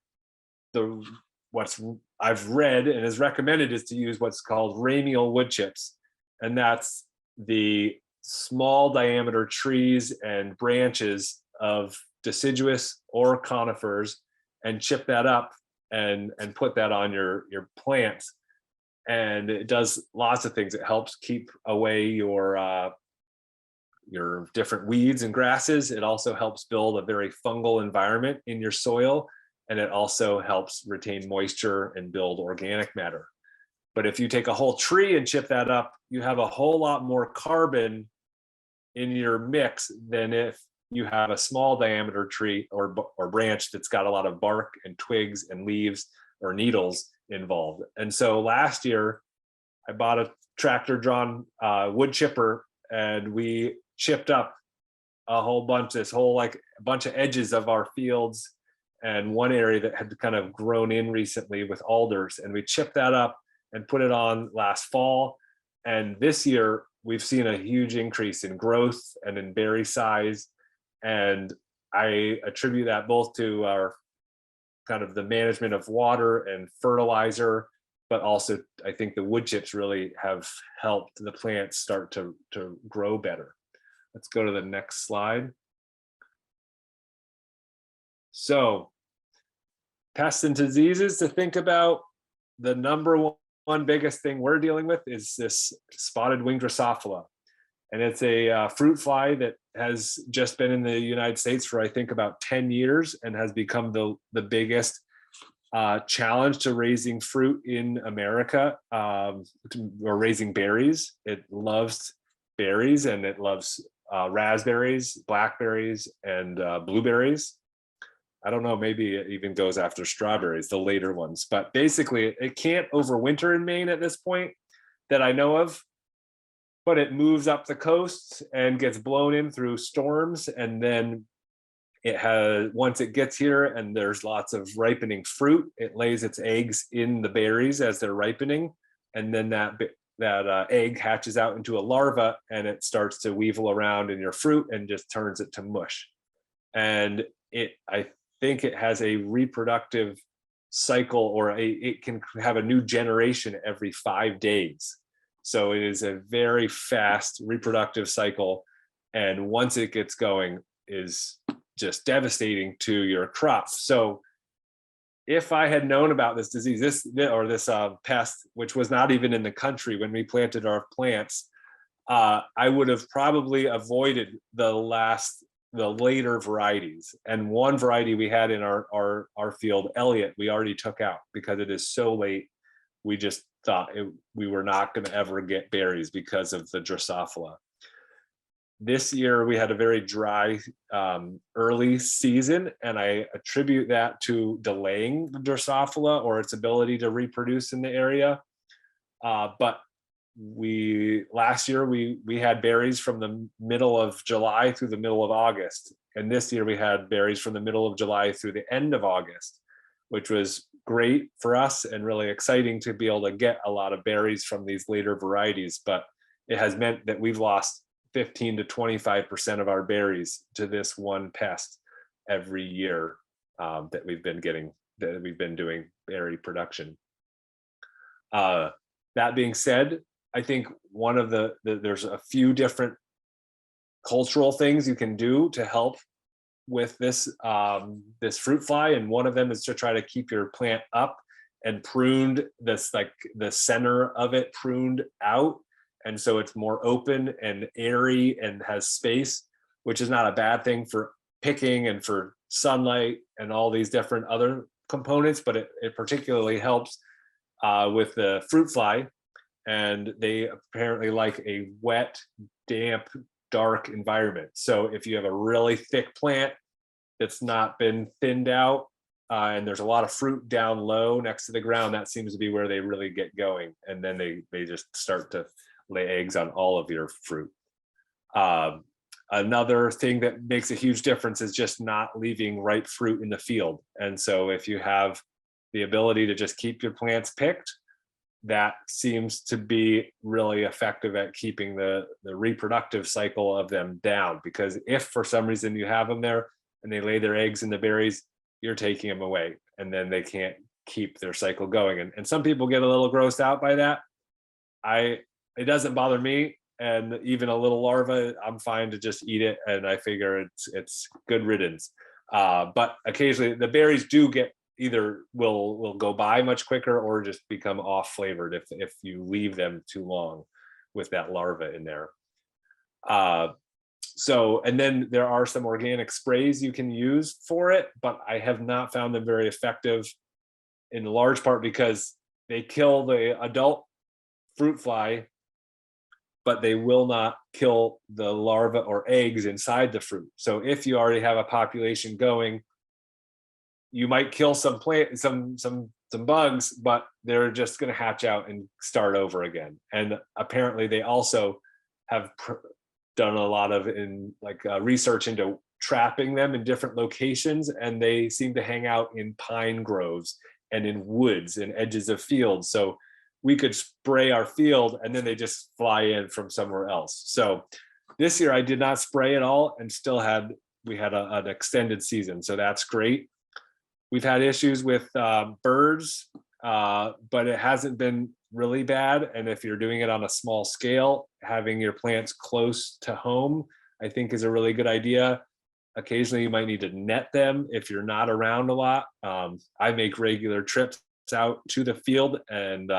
what's I've read and is recommended is to use what's called ramial wood chips. And that's the small diameter trees and branches of deciduous or conifers, and chip that up and put that on your plants. and it does lots of things. It helps keep away your different weeds and grasses. It also helps build a very fungal environment in your soil, and it also helps retain moisture and build organic matter. But if you take a whole tree and chip that up, you have a whole lot more carbon in your mix than if you have a small diameter tree or branch that's got a lot of bark and twigs and leaves or needles involved. And so last year, I bought a tractor drawn wood chipper, and we chipped up a whole bunch, this whole like a bunch of edges of our fields and one area that had kind of grown in recently with alders. And we chipped that up and put it on last fall. And this year we've seen a huge increase in growth and in berry size. And I attribute that both to our kind of the management of water and fertilizer, but also I think the wood chips really have helped the plants start to grow better. Let's go to the next slide. So pests and diseases to think about. The number one biggest thing we're dealing with is this spotted wing Drosophila. And it's a fruit fly that has just been in the United States for I think about 10 years and has become the biggest challenge to raising fruit in America, or raising berries. It loves berries, and it loves raspberries, blackberries, and blueberries. I don't know, maybe it even goes after strawberries, the later ones. But basically, it can't overwinter in Maine at this point that I know of. But it moves up the coast and gets blown in through storms, and then it has, once it gets here and there's lots of ripening fruit, it lays its eggs in the berries as they're ripening, and then that egg hatches out into a larva, and it starts to weevil around in your fruit and just turns it to mush. And I think it has a reproductive cycle, or it can have a new generation every 5 days. So it is a very fast reproductive cycle, and once it gets going, is just devastating to your crops. So if I had known about this disease, this pest, which was not even in the country when we planted our plants, I would have probably avoided the later varieties. And one variety we had in our field, Elliot, we already took out because it is so late. We just thought we were not going to ever get berries because of the Drosophila. This year we had a very dry early season, and I attribute that to delaying the Drosophila or its ability to reproduce in the area. But last year we had berries from the middle of July through the middle of August, and this year we had berries from the middle of July through the end of August, which was great for us and really exciting to be able to get a lot of berries from these later varieties. But it has meant that we've lost 15 to 25% of our berries to this one pest every year that we've been doing berry production. That being said, I think one of there's a few different cultural things you can do to help with this fruit fly, and one of them is to try to keep your plant up and pruned, this like the center of it pruned out, and so it's more open and airy and has space, which is not a bad thing for picking and for sunlight and all these different other components, but it particularly helps with the fruit fly. And they apparently like a wet, damp, dark environment. So if you have a really thick plant that's not been thinned out, and there's a lot of fruit down low next to the ground, that seems to be where they really get going. And then they just start to lay eggs on all of your fruit. Another thing that makes a huge difference is just not leaving ripe fruit in the field. And so if you have the ability to just keep your plants picked, that seems to be really effective at keeping the reproductive cycle of them down. Because if for some reason you have them there and they lay their eggs in the berries, you're taking them away, and then they can't keep their cycle going. And some people get a little grossed out by that. It doesn't bother me, and even a little larva, I'm fine to just eat it, and I figure it's good riddance. But occasionally the berries do get either will go by much quicker or just become off flavored if you leave them too long with that larva in there. So, and then there are some organic sprays you can use for it, but I have not found them very effective, in large part because they kill the adult fruit fly, but they will not kill the larva or eggs inside the fruit. So if you already have a population going, you might kill some bugs, but they're just going to hatch out and start over again. And apparently they also have done a lot of research into trapping them in different locations, and they seem to hang out in pine groves and in woods and edges of fields. So we could spray our field and then they just fly in from somewhere else. So this year I did not spray at all and still we had an extended season. So that's great. We've had issues with birds, but it hasn't been really bad. And if you're doing it on a small scale, having your plants close to home, I think is a really good idea. Occasionally you might need to net them if you're not around a lot. I make regular trips out to the field and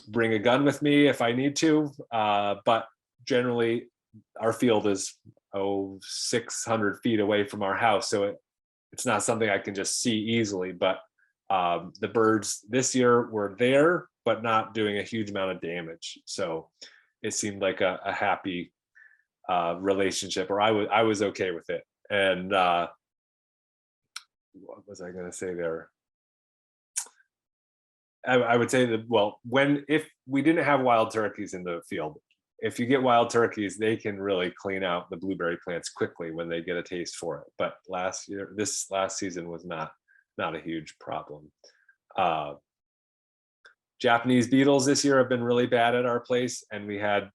bring a gun with me if I need to. But generally our field is 600 feet away from our house. So it's not something I can just see easily, but the birds this year were there, but not doing a huge amount of damage. So it seemed like a happy relationship, or I was okay with it. And what was I going to say there? I would say that, well, if we didn't have wild turkeys in the field, if you get wild turkeys, they can really clean out the blueberry plants quickly when they get a taste for it. But this last season was not a huge problem. Japanese beetles this year have been really bad at our place, and I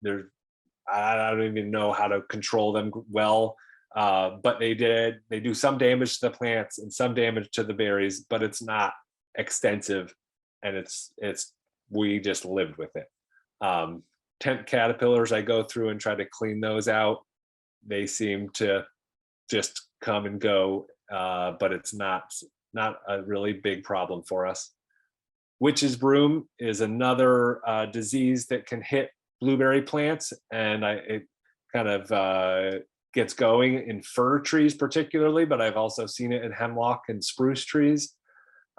don't even know how to control them well, but they do some damage to the plants and some damage to the berries, but it's not extensive, and we just lived with it. Tent caterpillars, I go through and try to clean those out. They seem to just come and go, but it's not a really big problem for us. Witch's broom is another disease that can hit blueberry plants, and it kind of gets going in fir trees particularly, but I've also seen it in hemlock and spruce trees.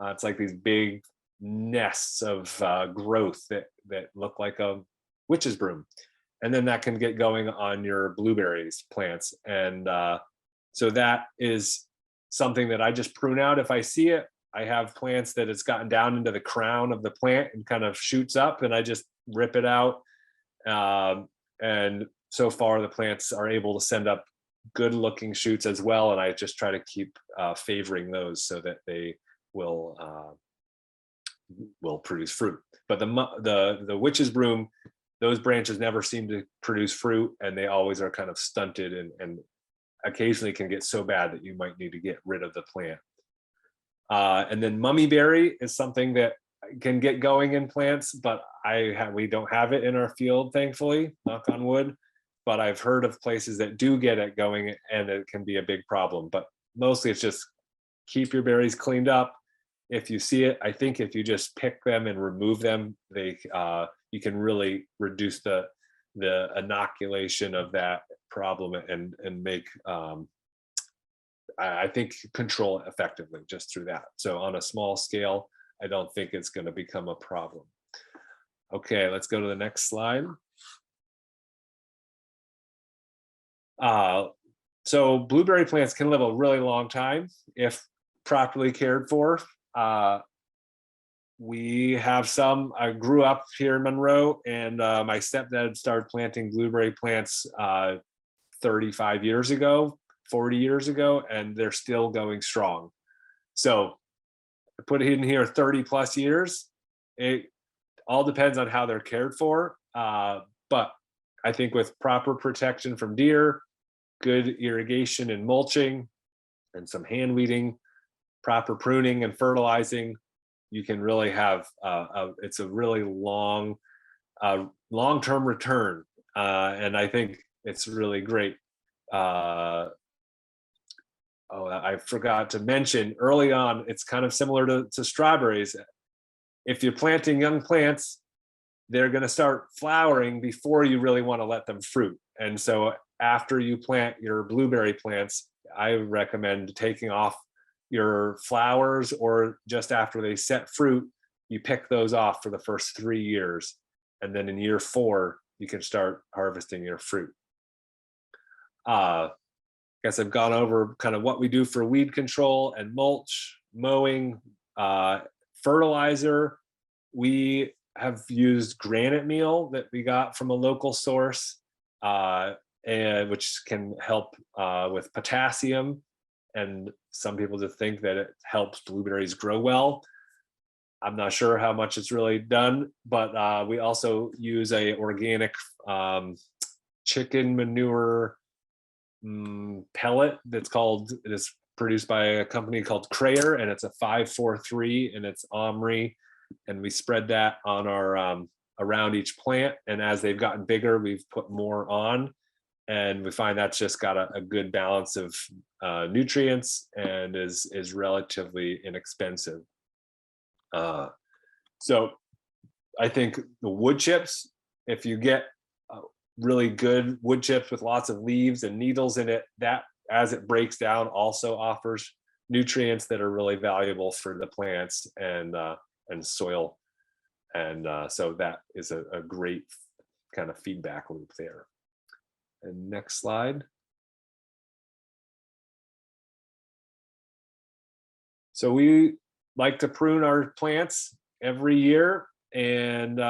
It's like these big nests of growth that look like a witch's broom, and then that can get going on your blueberries plants. And so that is something that I just prune out if I see it. I have plants that it's gotten down into the crown of the plant and kind of shoots up, and I just rip it out. And so far the plants are able to send up good looking shoots as well, and I just try to keep favoring those so that they will produce fruit. But the witch's broom, those branches never seem to produce fruit, and they always are kind of stunted, and occasionally can get so bad that you might need to get rid of the plant. And then mummyberry is something that can get going in plants, but we don't have it in our field, thankfully, knock on wood. But I've heard of places that do get it going, and it can be a big problem. But mostly it's just keep your berries cleaned up. If you see it, I think if you just pick them and remove them, you can really reduce the inoculation of that problem and make I think control it effectively just through that. So on a small scale, I don't think it's going to become a problem. Okay, let's go to the next slide. So blueberry plants can live a really long time if properly cared for. We have some. I grew up here in Monroe, and my stepdad started planting blueberry plants 35 years ago, 40 years ago, and they're still going strong. So I put it in here 30 plus years. It all depends on how they're cared for. But I think with proper protection from deer, good irrigation and mulching, and some hand weeding, proper pruning and fertilizing, you can really have it's a really long-term return. And I think it's really great. Oh, I forgot to mention early on, it's kind of similar to strawberries. If you're planting young plants, they're going to start flowering before you really want to let them fruit. And so after you plant your blueberry plants, I recommend taking off your flowers, or just after they set fruit, you pick those off for the first 3 years. And then in year 4, you can start harvesting your fruit. Guess I've gone over kind of what we do for weed control and mulch, mowing, fertilizer. We have used granite meal that we got from a local source, and which can help with potassium. And some people just think that it helps blueberries grow well. I'm not sure how much it's really done, but we also use a organic chicken manure pellet it is produced by a company called Crayer, and it's a 543, and it's Omri, and we spread that on our around each plant, and as they've gotten bigger, we've put more on, and we find that's just got a good balance of nutrients and is relatively inexpensive. So I think the wood chips, if you get really good wood chips with lots of leaves and needles in it, that as it breaks down also offers nutrients that are really valuable for the plants and soil. And so that is a great kind of feedback loop there. And next slide. So we like to prune our plants every year, and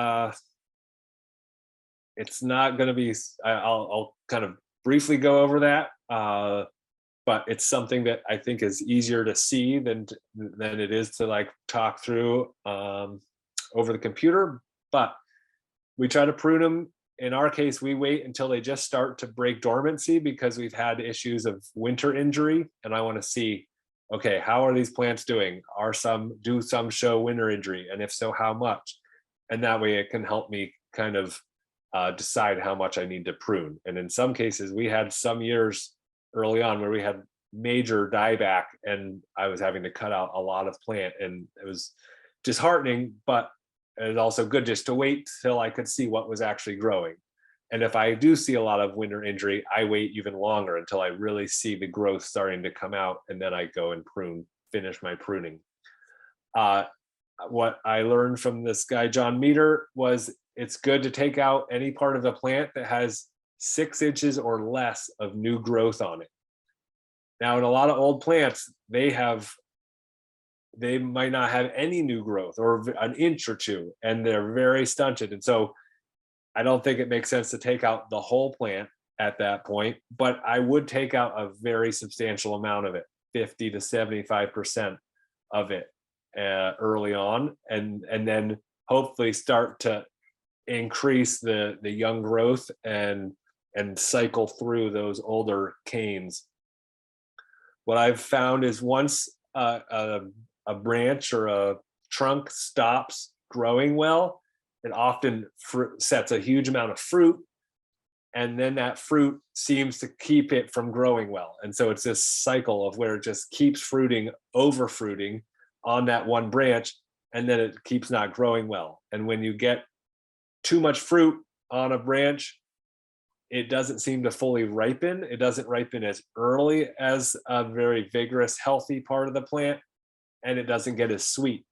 it's not going to be, I'll kind of briefly go over that, but it's something that I think is easier to see than it is to like talk through over the computer. But we try to prune them. In our case, we wait until they just start to break dormancy, because we've had issues of winter injury, and I want to see, okay, how are these plants doing? Do some show winter injury? And if so, how much? And that way it can help me kind of decide how much I need to prune. And in some cases, we had some years early on where we had major dieback, and I was having to cut out a lot of plant, and it was disheartening, but it was also good just to wait till I could see what was actually growing. And if I do see a lot of winter injury, I wait even longer until I really see the growth starting to come out, and then I go and finish my pruning. What I learned from this guy, John Meter, was it's good to take out any part of the plant that has 6 inches or less of new growth on it. Now, in a lot of old plants, they might not have any new growth, or an inch or 2, and they're very stunted. And so I don't think it makes sense to take out the whole plant at that point, but I would take out a very substantial amount of it, 50 to 75% of it early on, and then hopefully start to increase the young growth and cycle through those older canes. What I've found is once a branch or a trunk stops growing well, it often sets a huge amount of fruit, and then that fruit seems to keep it from growing well. And so it's this cycle of where it just keeps fruiting, over fruiting on that one branch, and then it keeps not growing well. And when you get too much fruit on a branch, it doesn't seem to fully ripen. It doesn't ripen as early as a very vigorous, healthy part of the plant, and it doesn't get as sweet.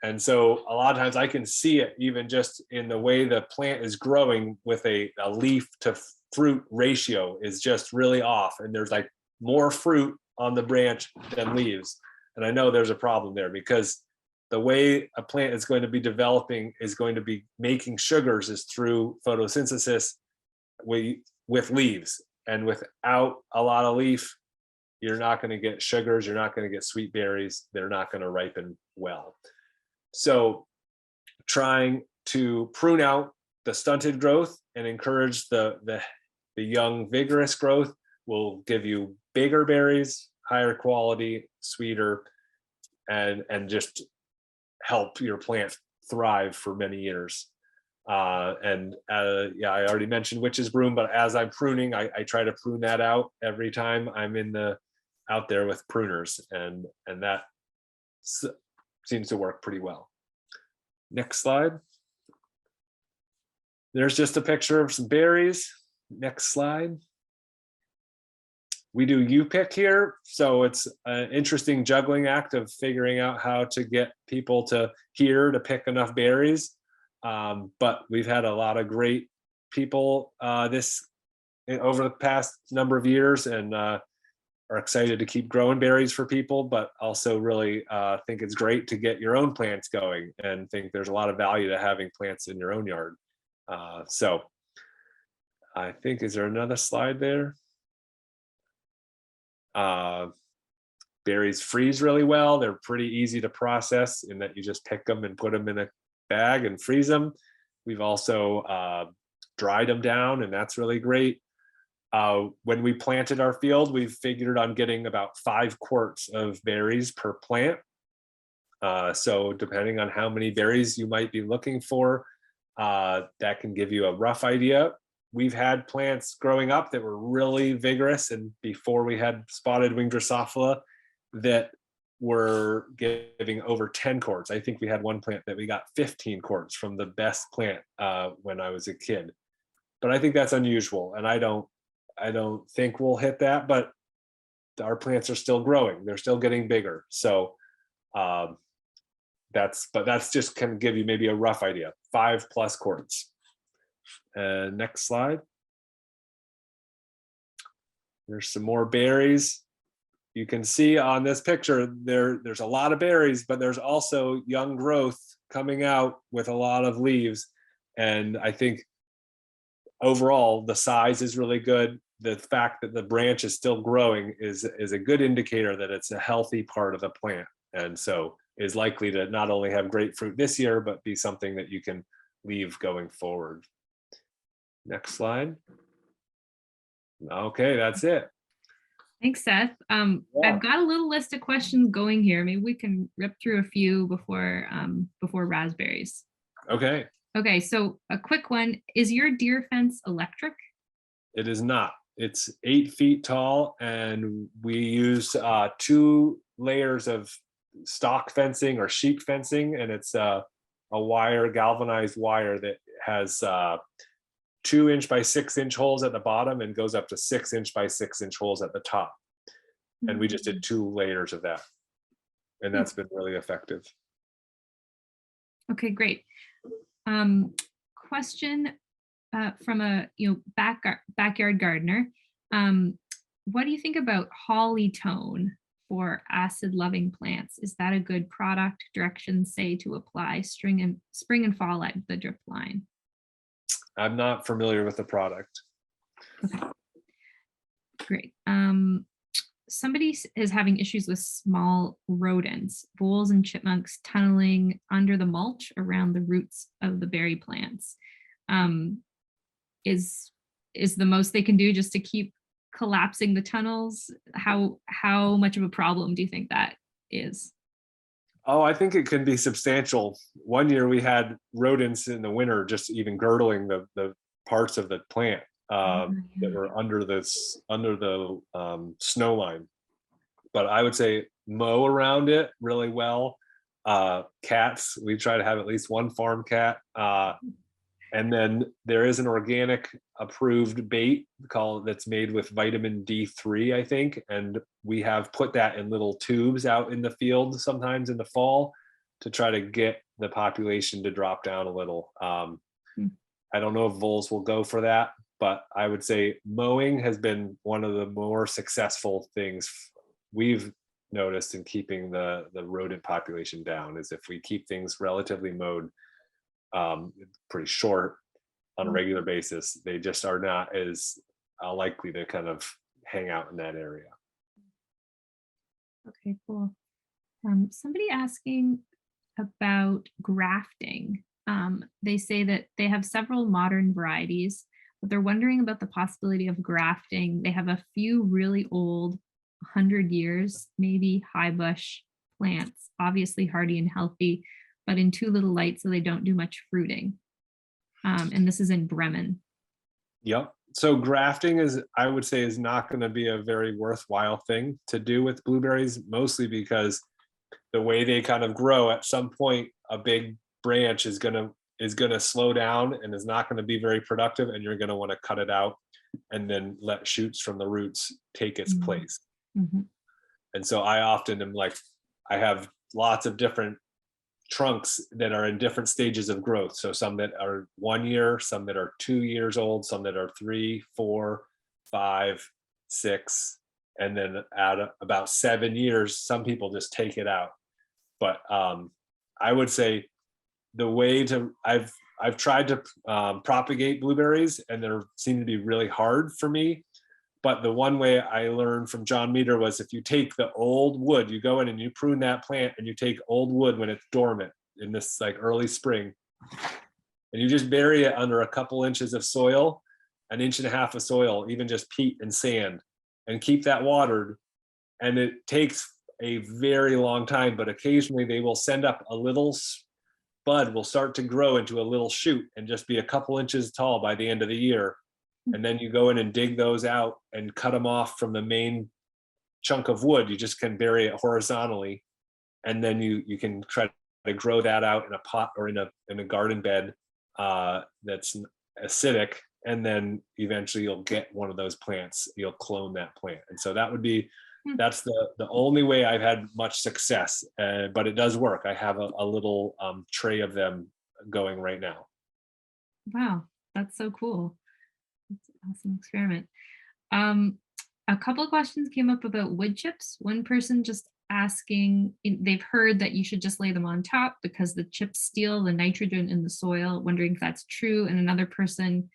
And so a lot of times I can see it even just in the way the plant is growing, with a leaf to fruit ratio is just really off. And there's like more fruit on the branch than leaves. And I know there's a problem there, because the way a plant is going to be developing is going to be making sugars is through photosynthesis with leaves. And without a lot of leaf, you're not going to get sugars, you're not going to get sweet berries, they're not going to ripen well. So trying to prune out the stunted growth and encourage the young vigorous growth will give you bigger berries, higher quality, sweeter, and just help your plant thrive for many years. Yeah, I already mentioned witch's broom, but as I'm pruning, I try to prune that out every time I'm in the out there with pruners, and that seems to work pretty well. Next slide. There's just a picture of some berries. Next slide. We do U-pick here, so it's an interesting juggling act of figuring out how to get people to pick enough berries. But we've had a lot of great people over the past number of years, and are excited to keep growing berries for people, but also really think it's great to get your own plants going, and think there's a lot of value to having plants in your own yard. So I think, is there another slide there? Berries freeze really well. They're pretty easy to process in that you just pick them and put them in a bag and freeze them. We've also dried them down, and that's really great. When we planted our field, we figured on getting about 5 quarts of berries per plant. So depending on how many berries you might be looking for, that can give you a rough idea. We've had plants growing up that were really vigorous, and before we had spotted winged Drosophila, that were giving over 10 quarts. I think we had one plant that we got 15 quarts from the best plant when I was a kid. But I think that's unusual, and I don't think we'll hit that, but our plants are still growing. They're still getting bigger. So that's just kind of give you maybe a rough idea, 5+ quarts. Next slide. There's some more berries. You can see on this picture, there's a lot of berries, but there's also young growth coming out with a lot of leaves. And I think overall, the size is really good. The fact that the branch is still growing is a good indicator that it's a healthy part of the plant. And so is likely to not only have great fruit this year, but be something that you can leave going forward. Next slide. Okay, that's it. Thanks, Seth. I've got a little list of questions going here. Maybe we can rip through a few before raspberries. Okay. Okay, so a quick one. Is your deer fence electric? It is not. It's 8 feet tall, and we use 2 layers of stock fencing or sheep fencing, and it's a galvanized wire that has 2-inch by 6-inch holes at the bottom and goes up to 6-inch by 6-inch holes at the top. And we just did 2 layers of that, and that's been really effective. Okay, great. Question from a backyard gardener. What do you think about holly tone for acid-loving plants? Is that a good product? Directions say to apply spring and fall at the drip line. I'm not familiar with the product. Okay. Great. Somebody is having issues with small rodents, voles and chipmunks tunneling under the mulch around the roots of the berry plants. Is the most they can do just to keep collapsing the tunnels? How much of a problem do you think that is? Oh, I think it can be substantial. One year we had rodents in the winter just even girdling the parts of the plant that were under the snow line. But I would say mow around it really well. Cats, we try to have at least one farm cat. And then there is an organic approved bait that's made with vitamin D3, I think. And we have put that in little tubes out in the field sometimes in the fall to try to get the population to drop down a little. I don't know if voles will go for that, but I would say mowing has been one of the more successful things we've noticed in keeping the rodent population down, is if we keep things relatively mowed pretty short on a regular basis, they just are not as likely to kind of hang out in that area. Okay, cool. Somebody asking about grafting. They say that they have several modern varieties, but they're wondering about the possibility of grafting. They have a few really old, 100 years, maybe high bush plants, obviously hardy and healthy, but in too little light so they don't do much fruiting. And this is in Bremen. Yep. So grafting is, I would say, is not going to be a very worthwhile thing to do with blueberries, mostly because the way they kind of grow, at some point a big branch is gonna slow down and is not going to be very productive, and you're going to want to cut it out and then let shoots from the roots take its place. Mhm. And so I often am like, I have lots of different trunks that are in different stages of growth. So some that are 1 year, some that are 2 years old, some that are 3, 4, 5, 6, and then at about 7 years, some people just take it out. But I would say the way to I've tried to propagate blueberries, and they seem to be really hard for me. But the one way I learned from John Meter was, if you take the old wood, you go in and you prune that plant, and you take old wood when it's dormant in this like early spring, and you just bury it under a couple inches of soil, an inch and a half of soil, even just peat and sand, and keep that watered. And it takes a very long time, but occasionally they will send up a little bud will start to grow into a little shoot and just be a couple inches tall by the end of the year. And then you go in and dig those out and cut them off from the main chunk of wood. You just can bury it horizontally, and then you can try to grow that out in a pot or in a garden bed that's acidic, and then eventually you'll get one of those plants. You'll clone that plant, and so that would be that's the only way I've had much success, but it does work. I have a little tray of them going right now. Wow, that's so cool. That's an awesome experiment. Um, a couple of questions came up about wood chips. One person just asking, they've heard that you should just lay them on top because the chips steal the nitrogen in the soil, wondering if that's true. And another person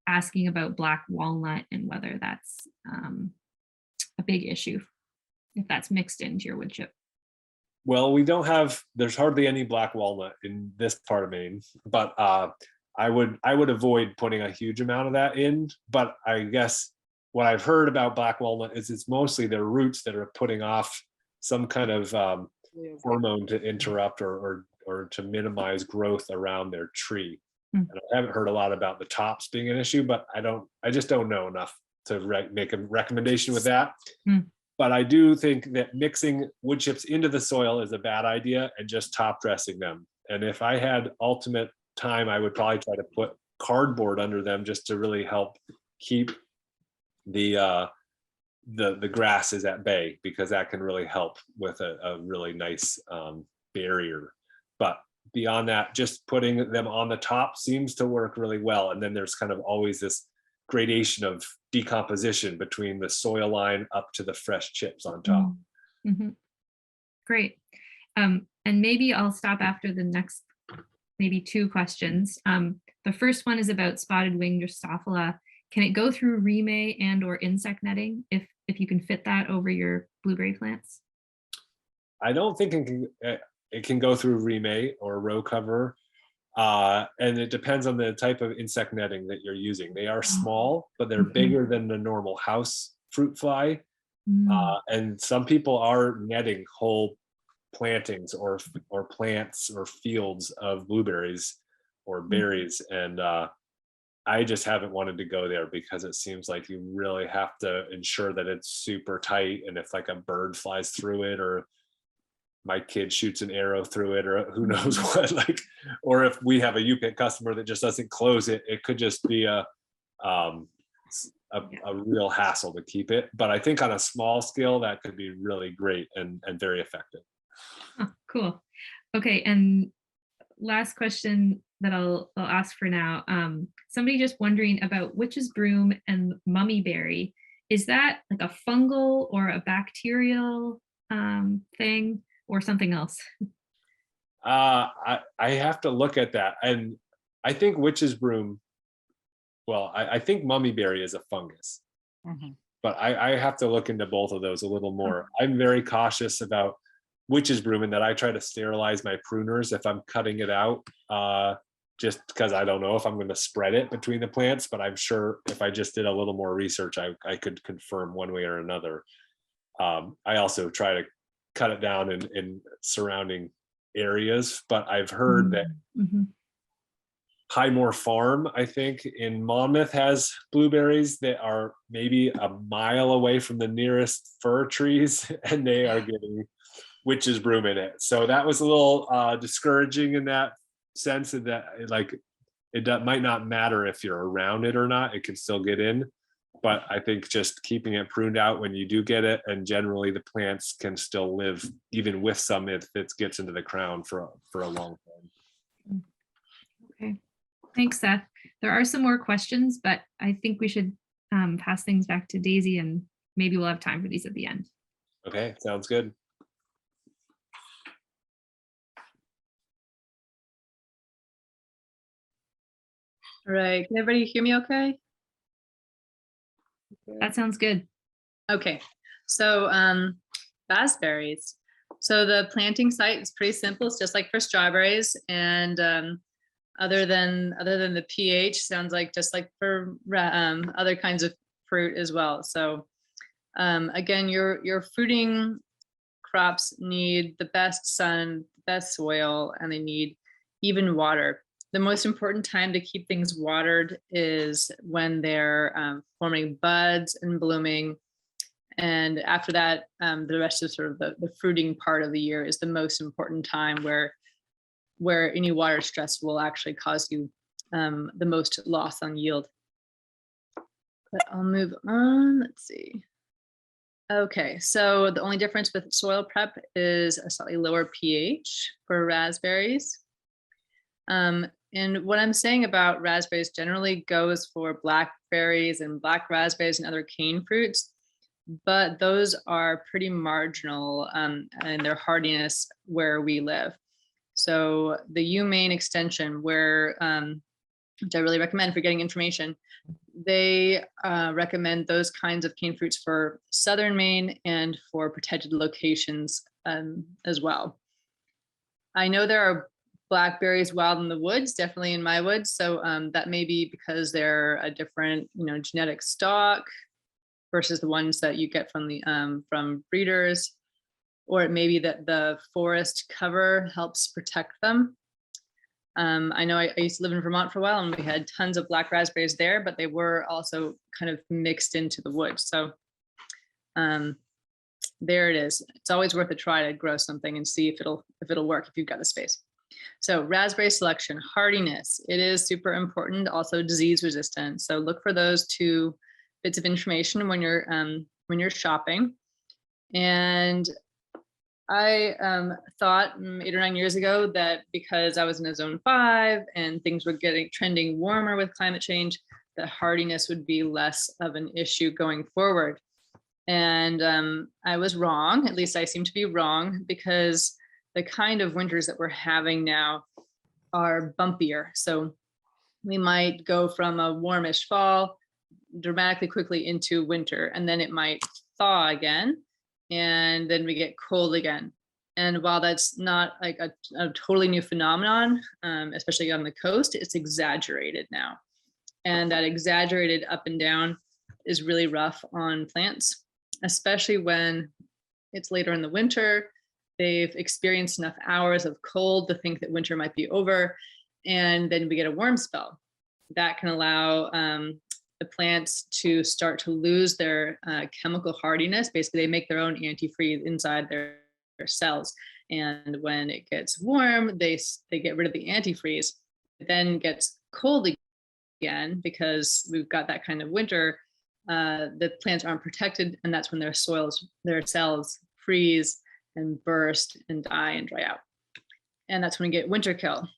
asking about black walnut and whether that's a big issue, if that's mixed into your wood chip. Well, there's hardly any black walnut in this part of Maine, but I would avoid putting a huge amount of that in. But I guess what I've heard about black walnut is it's mostly their roots that are putting off some kind of hormone to interrupt or to minimize growth around their tree. And I haven't heard a lot about the tops being an issue, but I just don't know enough to make a recommendation with that. But I do think that mixing wood chips into the soil is a bad idea, and just top dressing them. And if I had ultimate time, I would probably try to put cardboard under them just to really help keep the grasses at bay, because that can really help with a really nice barrier. But beyond that, just putting them on the top seems to work really well. And then there's kind of always this gradation of decomposition between the soil line up to the fresh chips on top. Great. And maybe I'll stop after the next maybe 2 questions. The first one is about spotted winged Drosophila. Can it go through remay and or insect netting if you can fit that over your blueberry plants? I don't think it can go through remay or row cover. And it depends on the type of insect netting that you're using. They are small, but they're bigger than the normal house fruit fly. And some people are netting whole plantings or plants or fields of blueberries or berries. And I just haven't wanted to go there, because it seems like you really have to ensure that it's super tight. And if like a bird flies through it, or my kid shoots an arrow through it, or who knows what, like, or if we have a UPIT customer that just doesn't close it, it could just be a real hassle to keep it. But I think on a small scale, that could be really great and very effective. Oh, cool. Okay, and last question that I'll ask for now. Somebody just wondering about witch's broom and mummyberry. Is that like a fungal or a bacterial thing, or something else? I have to look at that. And I think witch's broom, well, I think mummyberry is a fungus. But I have to look into both of those a little more. I'm very cautious about witch's broom, in that I try to sterilize my pruners if I'm cutting it out, just because I don't know if I'm going to spread it between the plants. But I'm sure if I just did a little more research, I could confirm one way or another. I also try to cut it down in surrounding areas, but I've heard that Highmore Farm, I think, in Monmouth has blueberries that are maybe a mile away from the nearest fir trees, and they are getting witch's broom in it. So that was a little discouraging in that sense, in that like might not matter if you're around it or not, it can still get in. But I think just keeping it pruned out when you do get it, and generally the plants can still live even with some if it gets into the crown for a long time. Okay, thanks, Seth. There are some more questions, but I think we should pass things back to Daisy, and maybe we'll have time for these at the end. Okay, sounds good. All right, can everybody hear me okay? That sounds good. Okay, so raspberries. So the planting site is pretty simple. It's just like for strawberries, and other than the pH, sounds like just like for other kinds of fruit as well. So again, your fruiting crops need the best sun, best soil, and they need even water. The most important time to keep things watered is when they're forming buds and blooming. And after that, the rest of sort of the fruiting part of the year is the most important time where any water stress will actually cause you the most loss on yield. But I'll move on. Let's see. Okay, so the only difference with soil prep is a slightly lower pH for raspberries. And what I'm saying about raspberries generally goes for blackberries and black raspberries and other cane fruits, but those are pretty marginal in their hardiness where we live. So the UMaine extension, where which I really recommend for getting information, they recommend those kinds of cane fruits for southern Maine and for protected locations as well. I know there are blackberries wild in the woods, definitely in my woods. So that may be because they're a different, genetic stock versus the ones that you get from the from breeders, or it may be that the forest cover helps protect them. I know I used to live in Vermont for a while, and we had tons of black raspberries there, but they were also kind of mixed into the woods. So there it is. It's always worth a try to grow something and see if it'll work if you've got the space. So raspberry selection, hardiness, it is super important. Also disease resistance. So look for those two bits of information when you're shopping. And I thought 8 or 9 years ago that because I was in a zone 5 and things were trending warmer with climate change, that hardiness would be less of an issue going forward. And I was wrong. At least I seem to be wrong, because the kind of winters that we're having now are bumpier. So we might go from a warmish fall dramatically quickly into winter, and then it might thaw again, and then we get cold again. And while that's not like a totally new phenomenon, especially on the coast, it's exaggerated now. And that exaggerated up and down is really rough on plants, especially when it's later in the winter. They've experienced enough hours of cold to think that winter might be over, and then we get a warm spell. That can allow the plants to start to lose their chemical hardiness. Basically, they make their own antifreeze inside their cells. And when it gets warm, they get rid of the antifreeze. It then gets cold again because we've got that kind of winter. The plants aren't protected, and that's when their cells freeze and burst and die and dry out. And that's when we get winter kill.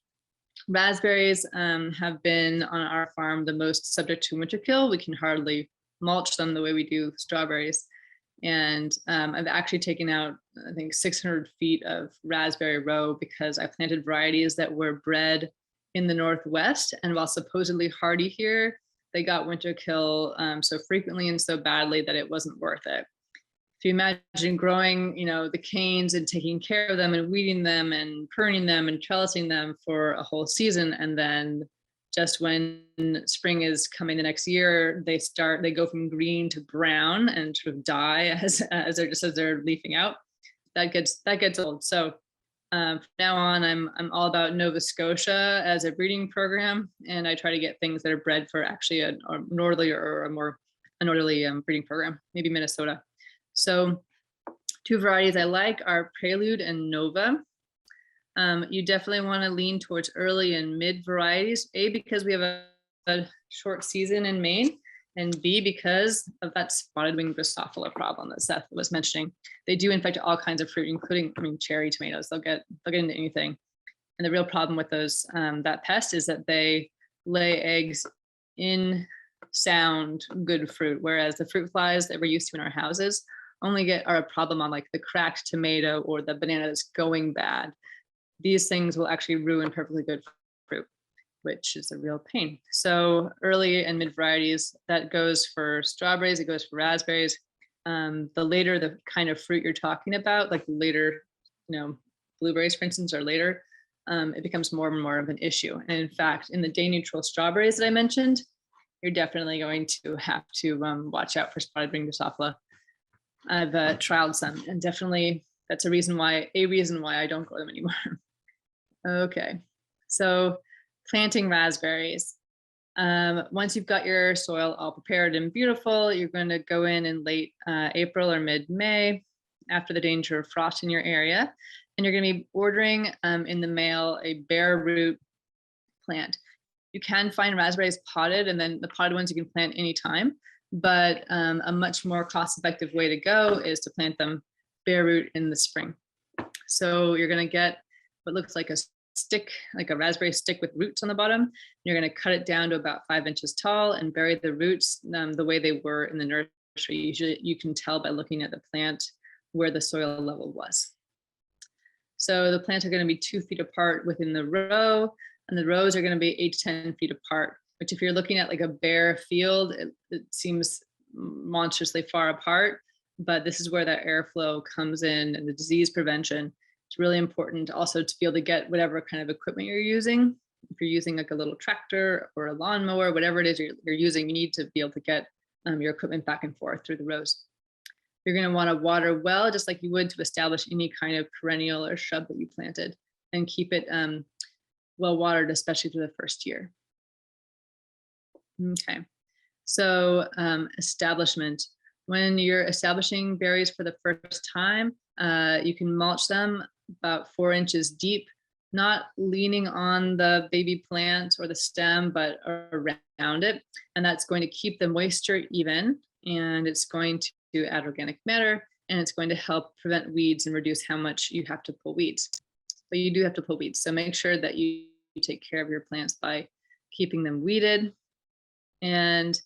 Raspberries have been on our farm the most subject to winter kill. We can hardly mulch them the way we do strawberries. And I've actually taken out, I think, 600 feet of raspberry row because I planted varieties that were bred in the Northwest. And while supposedly hardy here, they got winter kill so frequently and so badly that it wasn't worth it. If you imagine growing, the canes and taking care of them and weeding them and pruning them and trellising them for a whole season, and then just when spring is coming the next year, they go from green to brown and sort of die as they're leafing out. That gets old. So From now on, I'm all about Nova Scotia as a breeding program, and I try to get things that are bred for actually a northerly or a northerly breeding program, maybe Minnesota. So 2 varieties I like are Prelude and Nova. You definitely want to lean towards early and mid varieties, A, because we have a short season in Maine, and B, because of that spotted wing Drosophila problem that Seth was mentioning. They do infect all kinds of fruit, including, cherry tomatoes. They'll get into anything. And the real problem with those, that pest, is that they lay eggs in sound good fruit, whereas the fruit flies that we're used to in our houses only are a problem on like the cracked tomato or the banana that's going bad. These things will actually ruin perfectly good fruit, which is a real pain. So early and mid varieties, that goes for strawberries, it goes for raspberries. The later the kind of fruit you're talking about, like later, blueberries, for instance, are later, it becomes more and more of an issue. And in fact, in the day neutral strawberries that I mentioned, you're definitely going to have to watch out for spotted wing Drosophila. I've trialed some, and definitely that's a reason why I don't grow them anymore. Okay, so planting raspberries. Once you've got your soil all prepared and beautiful, you're going to go in late April or mid-May after the danger of frost in your area, and you're going to be ordering in the mail a bare root plant. You can find raspberries potted, and then the potted ones you can plant anytime, but a much more cost-effective way to go is to plant them bare root in the spring. So you're going to get what looks like a stick, like a raspberry stick with roots on the bottom. You're going to cut it down to about 5 inches tall and bury the roots the way they were in the nursery. Usually you can tell by looking at the plant where the soil level was. So the plants are going to be 2 feet apart within the row, and the rows are going to be 8 to 10 feet apart, which if you're looking at like a bare field, it seems monstrously far apart, but this is where that airflow comes in, and the disease prevention. It's really important also to be able to get whatever kind of equipment you're using. If you're using like a little tractor or a lawnmower, whatever it is you're using, you need to be able to get your equipment back and forth through the rows. You're going to want to water well, just like you would to establish any kind of perennial or shrub that you planted, and keep it well watered, especially through the first year. Okay, so establishment. When you're establishing berries for the first time, you can mulch them about 4 inches deep, not leaning on the baby plant or the stem, but around it. And that's going to keep the moisture even, and it's going to add organic matter, and it's going to help prevent weeds and reduce how much you have to pull weeds. But you do have to pull weeds. So make sure that you take care of your plants by keeping them weeded. And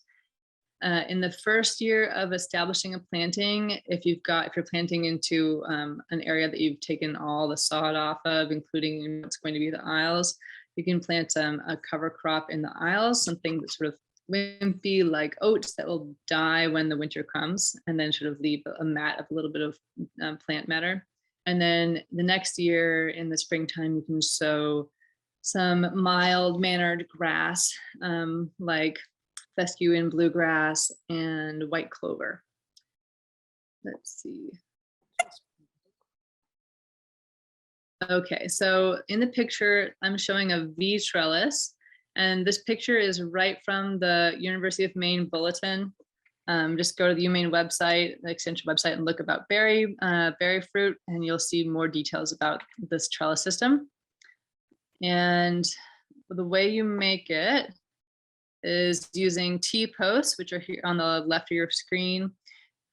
in the first year of establishing a planting, if you're planting into an area that you've taken all the sod off of, including what's going to be the aisles, you can plant a cover crop in the aisles, something that's sort of wimpy like oats that will die when the winter comes, and then sort of leave a mat of a little bit of plant matter. And then the next year in the springtime, you can sow some mild-mannered grass like fescue and bluegrass and white clover. Let's see. Okay, so in the picture, I'm showing a V trellis, and this picture is right from the University of Maine Bulletin. Just go to the UMaine website, the extension website, and look about berry fruit, and you'll see more details about this trellis system. And the way you make it is using T-posts, which are here on the left of your screen.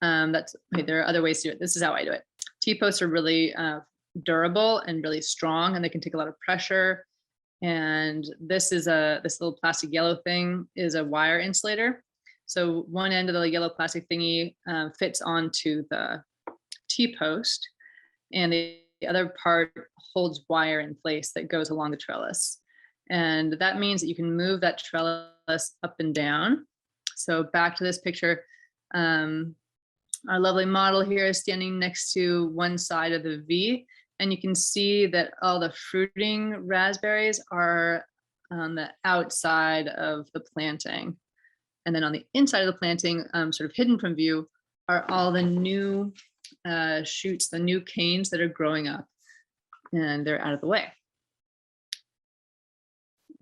There are other ways to do it. This is how I do it. T-posts are really durable and really strong, and they can take a lot of pressure. And this little plastic yellow thing is a wire insulator. So one end of the yellow plastic thingy fits onto the T-post, and the other part holds wire in place that goes along the trellis. And that means that you can move that trellis up and down. So back to this picture, our lovely model here is standing next to one side of the V, and you can see that all the fruiting raspberries are on the outside of the planting. And then on the inside of the planting, sort of hidden from view, are all the new shoots, the new canes that are growing up. and they're out of the way.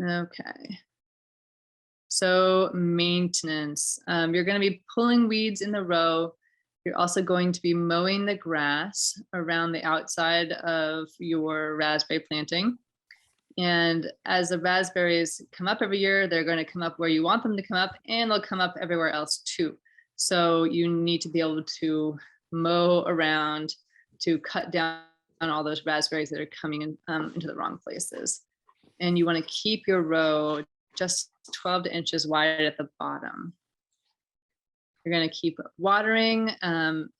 Okay. So maintenance, you're going to be pulling weeds in the row. You're also going to be mowing the grass around the outside of your raspberry planting. And as the raspberries come up every year, they're going to come up where you want them to come up, and they'll come up everywhere else too. So you need to be able to mow around to cut down on all those raspberries that are coming in, into the wrong places. And you want to keep your row just 12 inches wide at the bottom. You're going to keep watering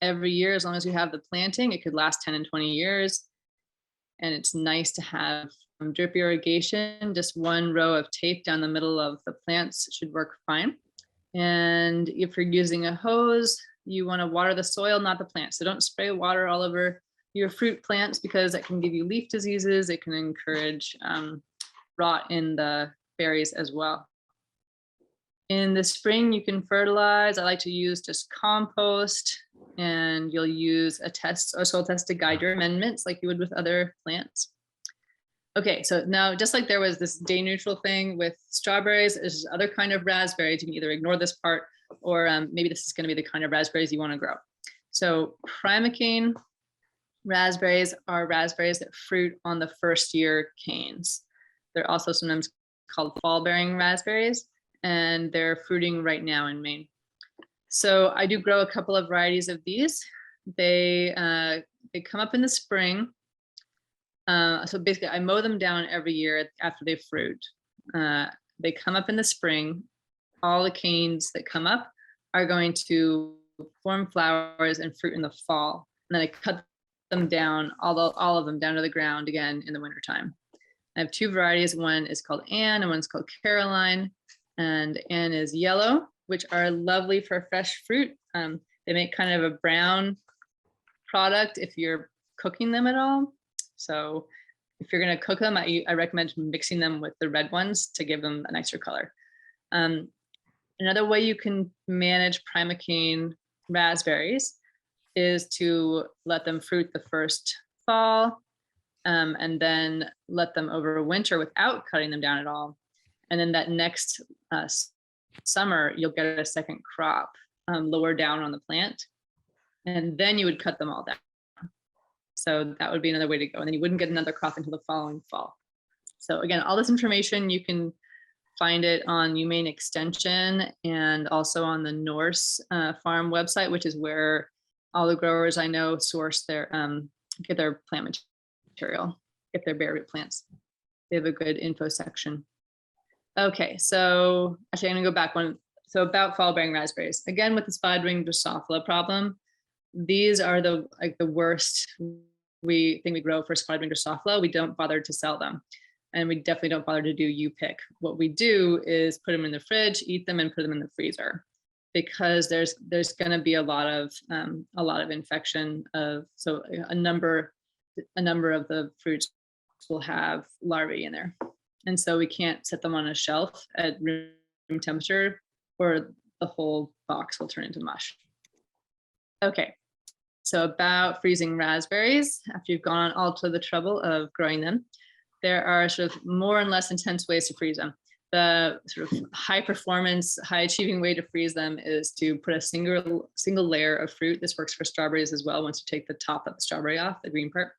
every year as long as you have the planting. It could last 10 and 20 years. And it's nice to have drip irrigation. Just one row of tape down the middle of the plants should work fine. And if you're using a hose, you want to water the soil, not the plants. So don't spray water all over your fruit plants because that can give you leaf diseases. It can encourage rot in the berries as well. In the spring, you can fertilize. I like to use just compost, and you'll use a soil test to guide your amendments like you would with other plants. Okay, so now just like there was this day neutral thing with strawberries, there's this other kind of raspberries. You can either ignore this part, or maybe this is going to be the kind of raspberries you want to grow. So primocane raspberries are raspberries that fruit on the first year canes. They're also sometimes called fall bearing raspberries, and they're fruiting right now in Maine. So I do grow a couple of varieties of these. They come up in the spring. So basically I mow them down every year after they fruit. They come up in the spring. All the canes that come up are going to form flowers and fruit in the fall. And then I cut them down, all of them down to the ground again in the wintertime. I have two varieties. One is called Anne and one's called Caroline. And Anne is yellow, which are lovely for fresh fruit. They make kind of a brown product if you're cooking them at all. So if you're going to cook them, I recommend mixing them with the red ones to give them a nicer color. Another way you can manage primocane raspberries is to let them fruit the first fall, and then let them overwinter without cutting them down at all. And then that next summer, you'll get a second crop lower down on the plant. And then you would cut them all down. So that would be another way to go. And then you wouldn't get another crop until the following fall. So again, all this information, you can find it on UMaine Extension and also on the Norse Farm website, which is where all the growers I know source their, get their plant material, get their bare root plants. They have a good info section. Okay, so actually I'm gonna go back one. So about fall bearing raspberries, again with the spotted wing Drosophila problem, these are the worst thing we grow for spotted wing Drosophila. We don't bother to sell them, and we definitely don't bother to do U-pick. What we do is put them in the fridge, eat them, and put them in the freezer, because there's going to be a lot of infection of, so a number of the fruits will have larvae in there. And so we can't set them on a shelf at room temperature, or the whole box will turn into mush. Okay, so about freezing raspberries, after you've gone all to the trouble of growing them, there are sort of more and less intense ways to freeze them. The sort of high performance, high achieving way to freeze them is to put a single layer of fruit. This works for strawberries as well, once you take the top of the strawberry off, the green part.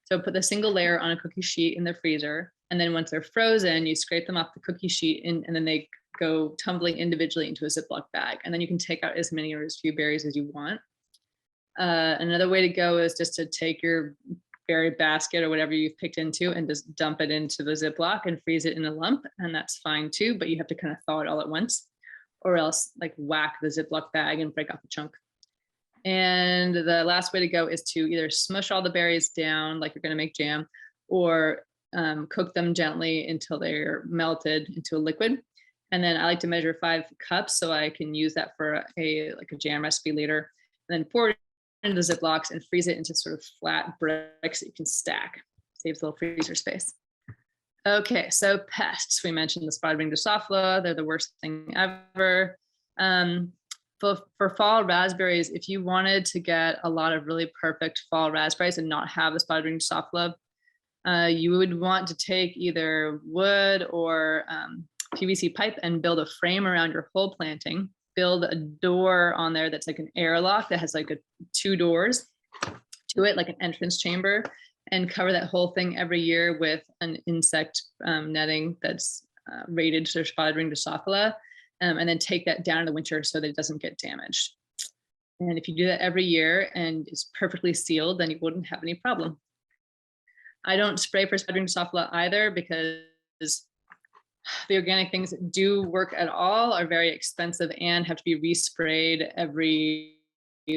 So put the single layer on a cookie sheet in the freezer. And then once they're frozen, you scrape them off the cookie sheet, and then they go tumbling individually into a Ziploc bag. And then you can take out as many or as few berries as you want. Another way to go is just to take your berry basket or whatever you've picked into and just dump it into the Ziploc and freeze it in a lump. And that's fine too, but you have to kind of thaw it all at once, or else like whack the Ziploc bag and break off a chunk. And the last way to go is to either smush all the berries down like you're going to make jam, or cook them gently until they're melted into a liquid. And then I like to measure 5 cups so I can use that for a jam recipe later. And then pour it into the Ziplocs and freeze it into sort of flat bricks that you can stack. Saves a little freezer space. Okay, so pests. We mentioned the spotted wing Drosophila. They're the worst thing ever. For fall raspberries, if you wanted to get a lot of really perfect fall raspberries and not have the spotted wing Drosophila, You would want to take either wood or PVC pipe and build a frame around your whole planting. Build a door on there that's like an airlock that has like 2 doors to it, like an entrance chamber, and cover that whole thing every year with an insect netting that's rated to spotted ring Drosophila, and then take that down in the winter so that it doesn't get damaged. And if you do that every year and it's perfectly sealed, then you wouldn't have any problem. I don't spray for spotted ring Drosophila either, because the organic things that do work at all are very expensive and have to be resprayed every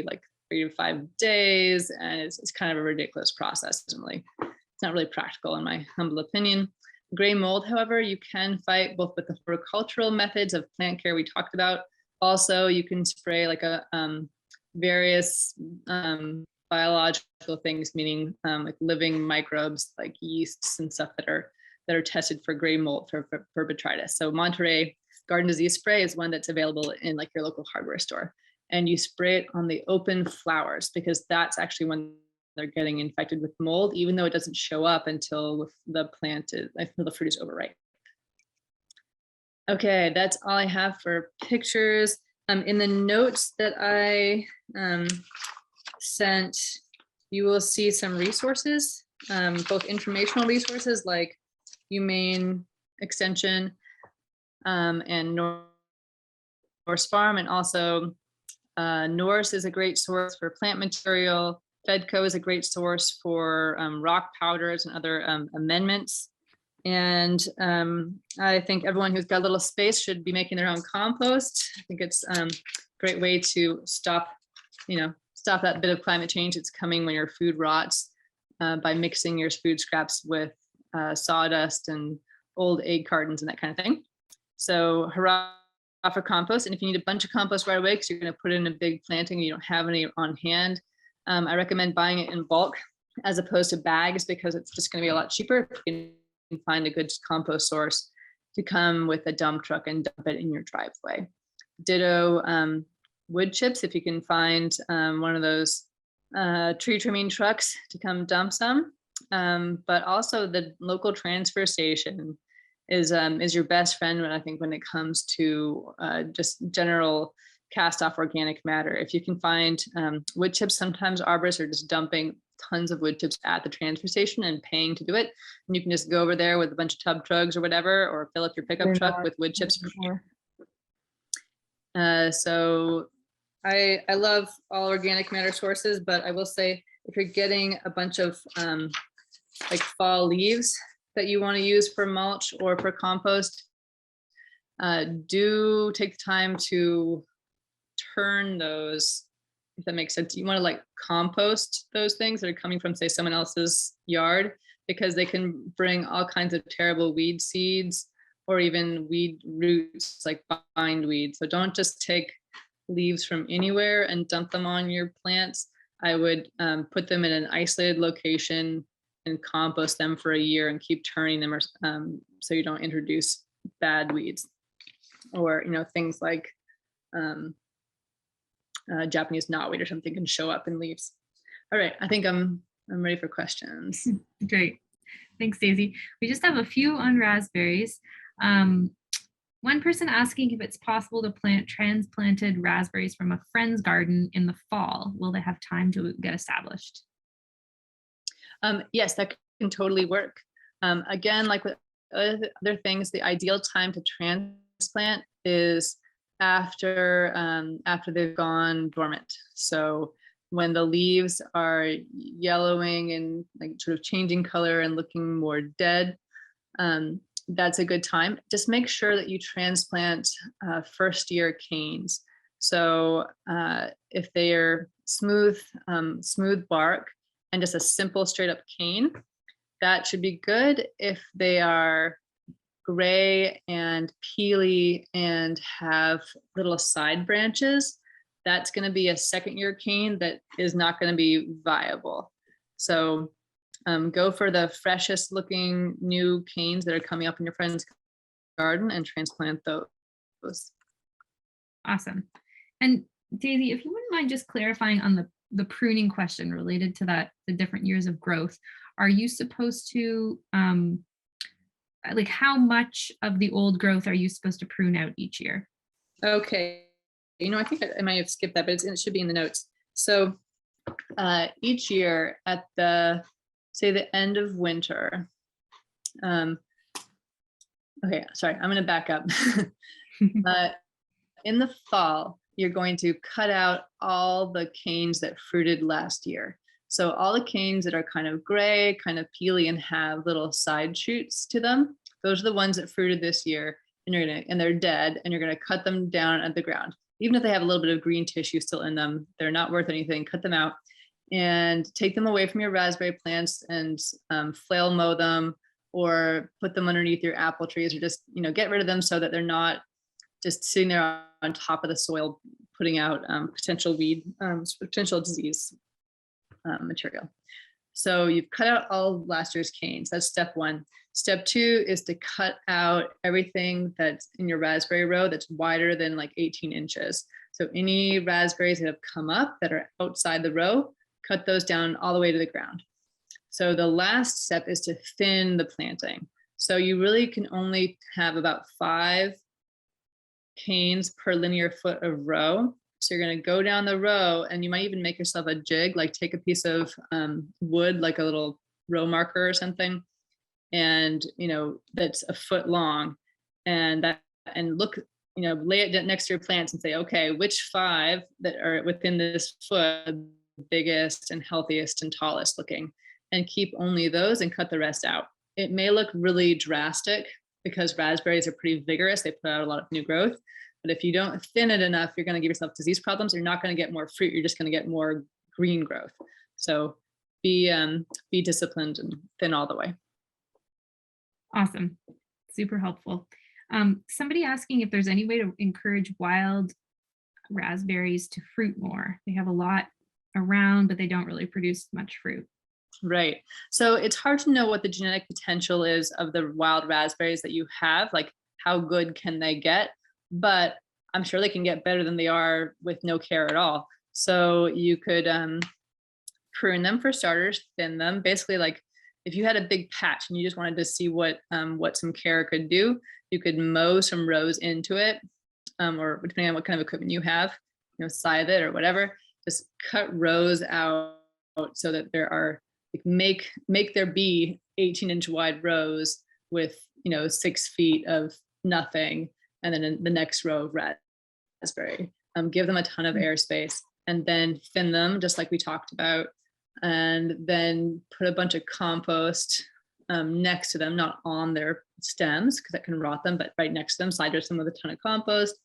like 3 to 5 days, and it's kind of a ridiculous process. It's not really practical in my humble opinion. Gray mold, however, you can fight both with the horticultural methods of plant care we talked about. Also, you can spray like various biological things, meaning like living microbes like yeasts and stuff that are tested for gray mold for botrytis. So Monterey garden disease spray is one that's available in like your local hardware store. And you spray it on the open flowers, because that's actually when they're getting infected with mold, even though it doesn't show up until the fruit is overripe. Okay, that's all I have for pictures. In the notes that I sent, you will see some resources, both informational resources like Humane Extension and Norse Farm, and also Norse is a great source for plant material. Fedco is a great source for rock powders and other amendments. And I think everyone who's got a little space should be making their own compost. I think it's a great way to stop that bit of climate change that's coming when your food rots, by mixing your food scraps with sawdust and old egg cartons and that kind of thing. So hurrah for compost. And if you need a bunch of compost right away because you're going to put it in a big planting and you don't have any on hand, I recommend buying it in bulk as opposed to bags, because it's just going to be a lot cheaper if you can find a good compost source to come with a dump truck and dump it in your driveway. Ditto wood chips, if you can find one of those tree trimming trucks to come dump some. But also the local transfer station is your best friend when I think when it comes to just general cast off organic matter. If you can find wood chips, sometimes arborists are just dumping tons of wood chips at the transfer station and paying to do it. And you can just go over there with a bunch of tub trucks or whatever, or fill up your pickup truck with wood chips. So I love all organic matter sources, but I will say if you're getting a bunch of like fall leaves that you want to use for mulch or for compost, do take the time to turn those, if that makes sense. You want to like compost those things that are coming from, say, someone else's yard, because they can bring all kinds of terrible weed seeds or even weed roots like bindweed. So don't just take leaves from anywhere and dump them on your plants. I would put them in an isolated location and compost them for a year and keep turning them, so you don't introduce bad weeds, or things like Japanese knotweed or something can show up in leaves. All right, I think I'm ready for questions. Great, thanks, Daisy. We just have a few on raspberries. One person asking if it's possible to plant transplanted raspberries from a friend's garden in the fall. Will they have time to get established? Yes, that can totally work. Again, like with other things, the ideal time to transplant is after they've gone dormant. So when the leaves are yellowing and like sort of changing color and looking more dead, that's a good time. Just make sure that you transplant first year canes. So if they are smooth bark and just a simple straight up cane, that should be good. If they are gray and peely and have little side branches, that's going to be a second year cane that is not going to be viable. So go for the freshest looking new canes that are coming up in your friend's garden and transplant those. Awesome. And Daisy, if you wouldn't mind just clarifying on the the pruning question related to that, the different years of growth. Are you supposed to, like how much of the old growth are you supposed to prune out each year? Okay. I think I might have skipped that, but it should be in the notes. So each year at say the end of winter, okay, sorry, I'm going to back up. In the fall, you're going to cut out all the canes that fruited last year. So all the canes that are kind of gray, kind of peely, and have little side shoots to them, those are the ones that fruited this year, and they're dead, and you're gonna cut them down at the ground. Even if they have a little bit of green tissue still in them, they're not worth anything. Cut them out and take them away from your raspberry plants and flail mow them, or put them underneath your apple trees, or just get rid of them so that they're not just sitting there on top of the soil, putting out potential weed, potential disease material. So you've cut out all last year's canes. That's step one. Step two is to cut out everything that's in your raspberry row that's wider than like 18 inches. So any raspberries that have come up that are outside the row, cut those down all the way to the ground. So the last step is to thin the planting. So you really can only have about 5 canes per linear foot of row. So you're going to go down the row, and you might even make yourself a jig, like take a piece of wood, like a little row marker or something, and that's a foot long, and look, lay it next to your plants and say, okay, which 5 that are within this foot, biggest and healthiest and tallest looking, and keep only those and cut the rest out. It may look really drastic because raspberries are pretty vigorous. They put out a lot of new growth. But if you don't thin it enough, you're going to give yourself disease problems. You're not going to get more fruit. You're just going to get more green growth. So be disciplined and thin all the way. Awesome. Super helpful. Somebody asking if there's any way to encourage wild raspberries to fruit more. They have a lot around, but they don't really produce much fruit. Right. So it's hard to know what the genetic potential is of the wild raspberries that you have, like how good can they get, but I'm sure they can get better than they are with no care at all. So you could prune them for starters, thin them. Basically, like if you had a big patch and you just wanted to see what some care could do, you could mow some rows into it, or depending on what kind of equipment you have, scythe it or whatever, just cut rows out so that there are, make there be 18-inch wide rows with 6 feet of nothing, and then in the next row of raspberry. Give them a ton of airspace, and then thin them just like we talked about, and then put a bunch of compost next to them, not on their stems because that can rot them, but right next to them, side dress them with a ton of compost.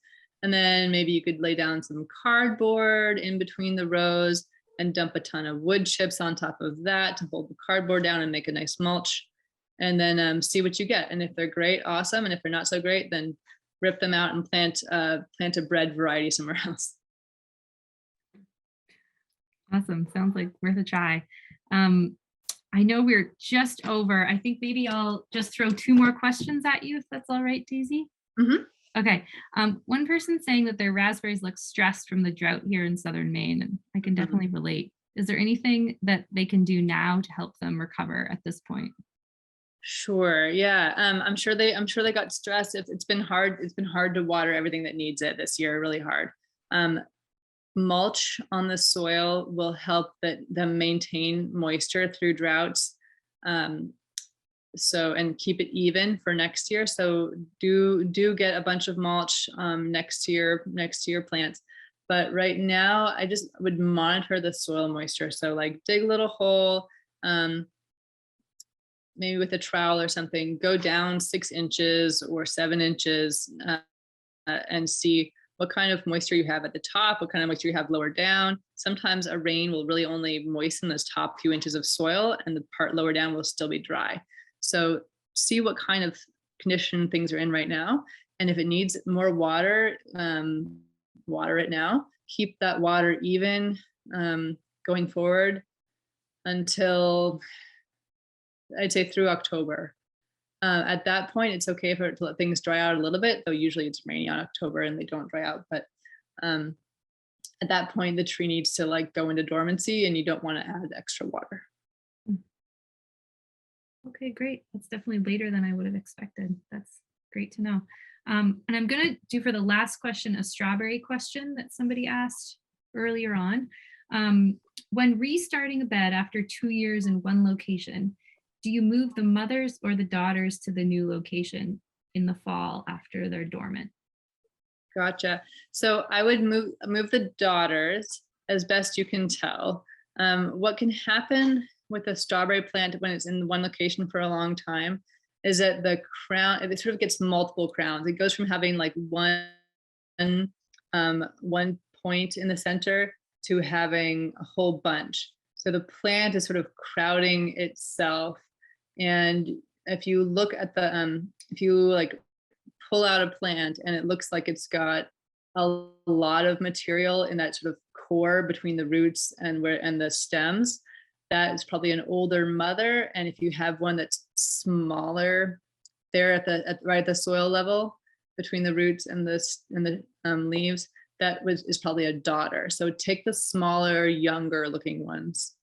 And then maybe you could lay down some cardboard in between the rows and dump a ton of wood chips on top of that to hold the cardboard down and make a nice mulch. And then see what you get. And if they're great, awesome. And if they're not so great, then rip them out and plant a bred variety somewhere else. Awesome. Sounds like worth a try. I know we're just over. I think maybe I'll just throw 2 more questions at you, if that's all right, Daisy. Mm-hmm. Okay. One person saying that their raspberries look stressed from the drought here in southern Maine, and I can definitely relate. Is there anything that they can do now to help them recover at this point? Sure. Yeah. I'm sure they got stressed. It's been hard. It's been hard to water everything that needs it this year. Really hard. Mulch on the soil will help them maintain moisture through droughts. So, and keep it even for next year. So do get a bunch of mulch next to your plants. But right now, I just would monitor the soil moisture. So like dig a little hole, maybe with a trowel or something, go down 6 inches or 7 inches and see what kind of moisture you have at the top, what kind of moisture you have lower down. Sometimes a rain will really only moisten those top few inches of soil, and the part lower down will still be dry. So see what kind of condition things are in right now. And if it needs more water, water it now. Keep that water even going forward until I'd say through October. At that point, it's okay for it to let things dry out a little bit, though usually it's rainy on October and they don't dry out. But at that point, the tree needs to like go into dormancy and you don't want to add extra water. Okay, great. That's definitely later than I would have expected. That's great to know. And I'm going to do for the last question a strawberry question that somebody asked earlier on. When restarting a bed after 2 years in one location, do you move the mothers or the daughters to the new location in the fall after they're dormant? Gotcha. So I would move the daughters as best you can tell. What can happen with a strawberry plant when it's in one location for a long time is that the crown, it sort of gets multiple crowns. It goes from having like one point in the center to having a whole bunch. So the plant is sort of crowding itself. And if you look at the, if you like pull out a plant and it looks like it's got a lot of material in that sort of core between the roots and the stems, that is probably an older mother. And if you have one that's smaller there right at the soil level between the roots and the leaves, that is probably a daughter. So take the smaller, younger looking ones.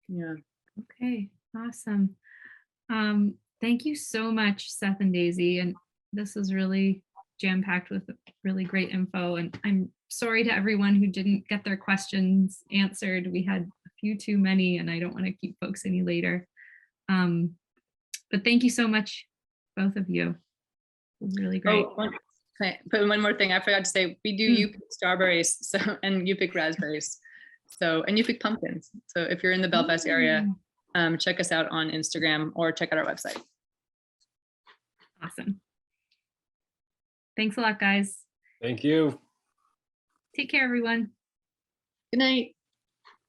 Yeah. Okay, awesome. Thank you so much, Seth and Daisy. And this was really jam-packed with really great info. And I'm sorry to everyone who didn't get their questions answered. We had a few too many, and I don't want to keep folks any later. But thank you so much, both of you. It was really great. Oh, but one more thing I forgot to say, we do you pick strawberries, so, and you pick raspberries. So, and you pick pumpkins. So if you're in the Belfast area, check us out on Instagram or check out our website. Awesome. Thanks a lot, guys. Thank you. Take care, everyone. Good night.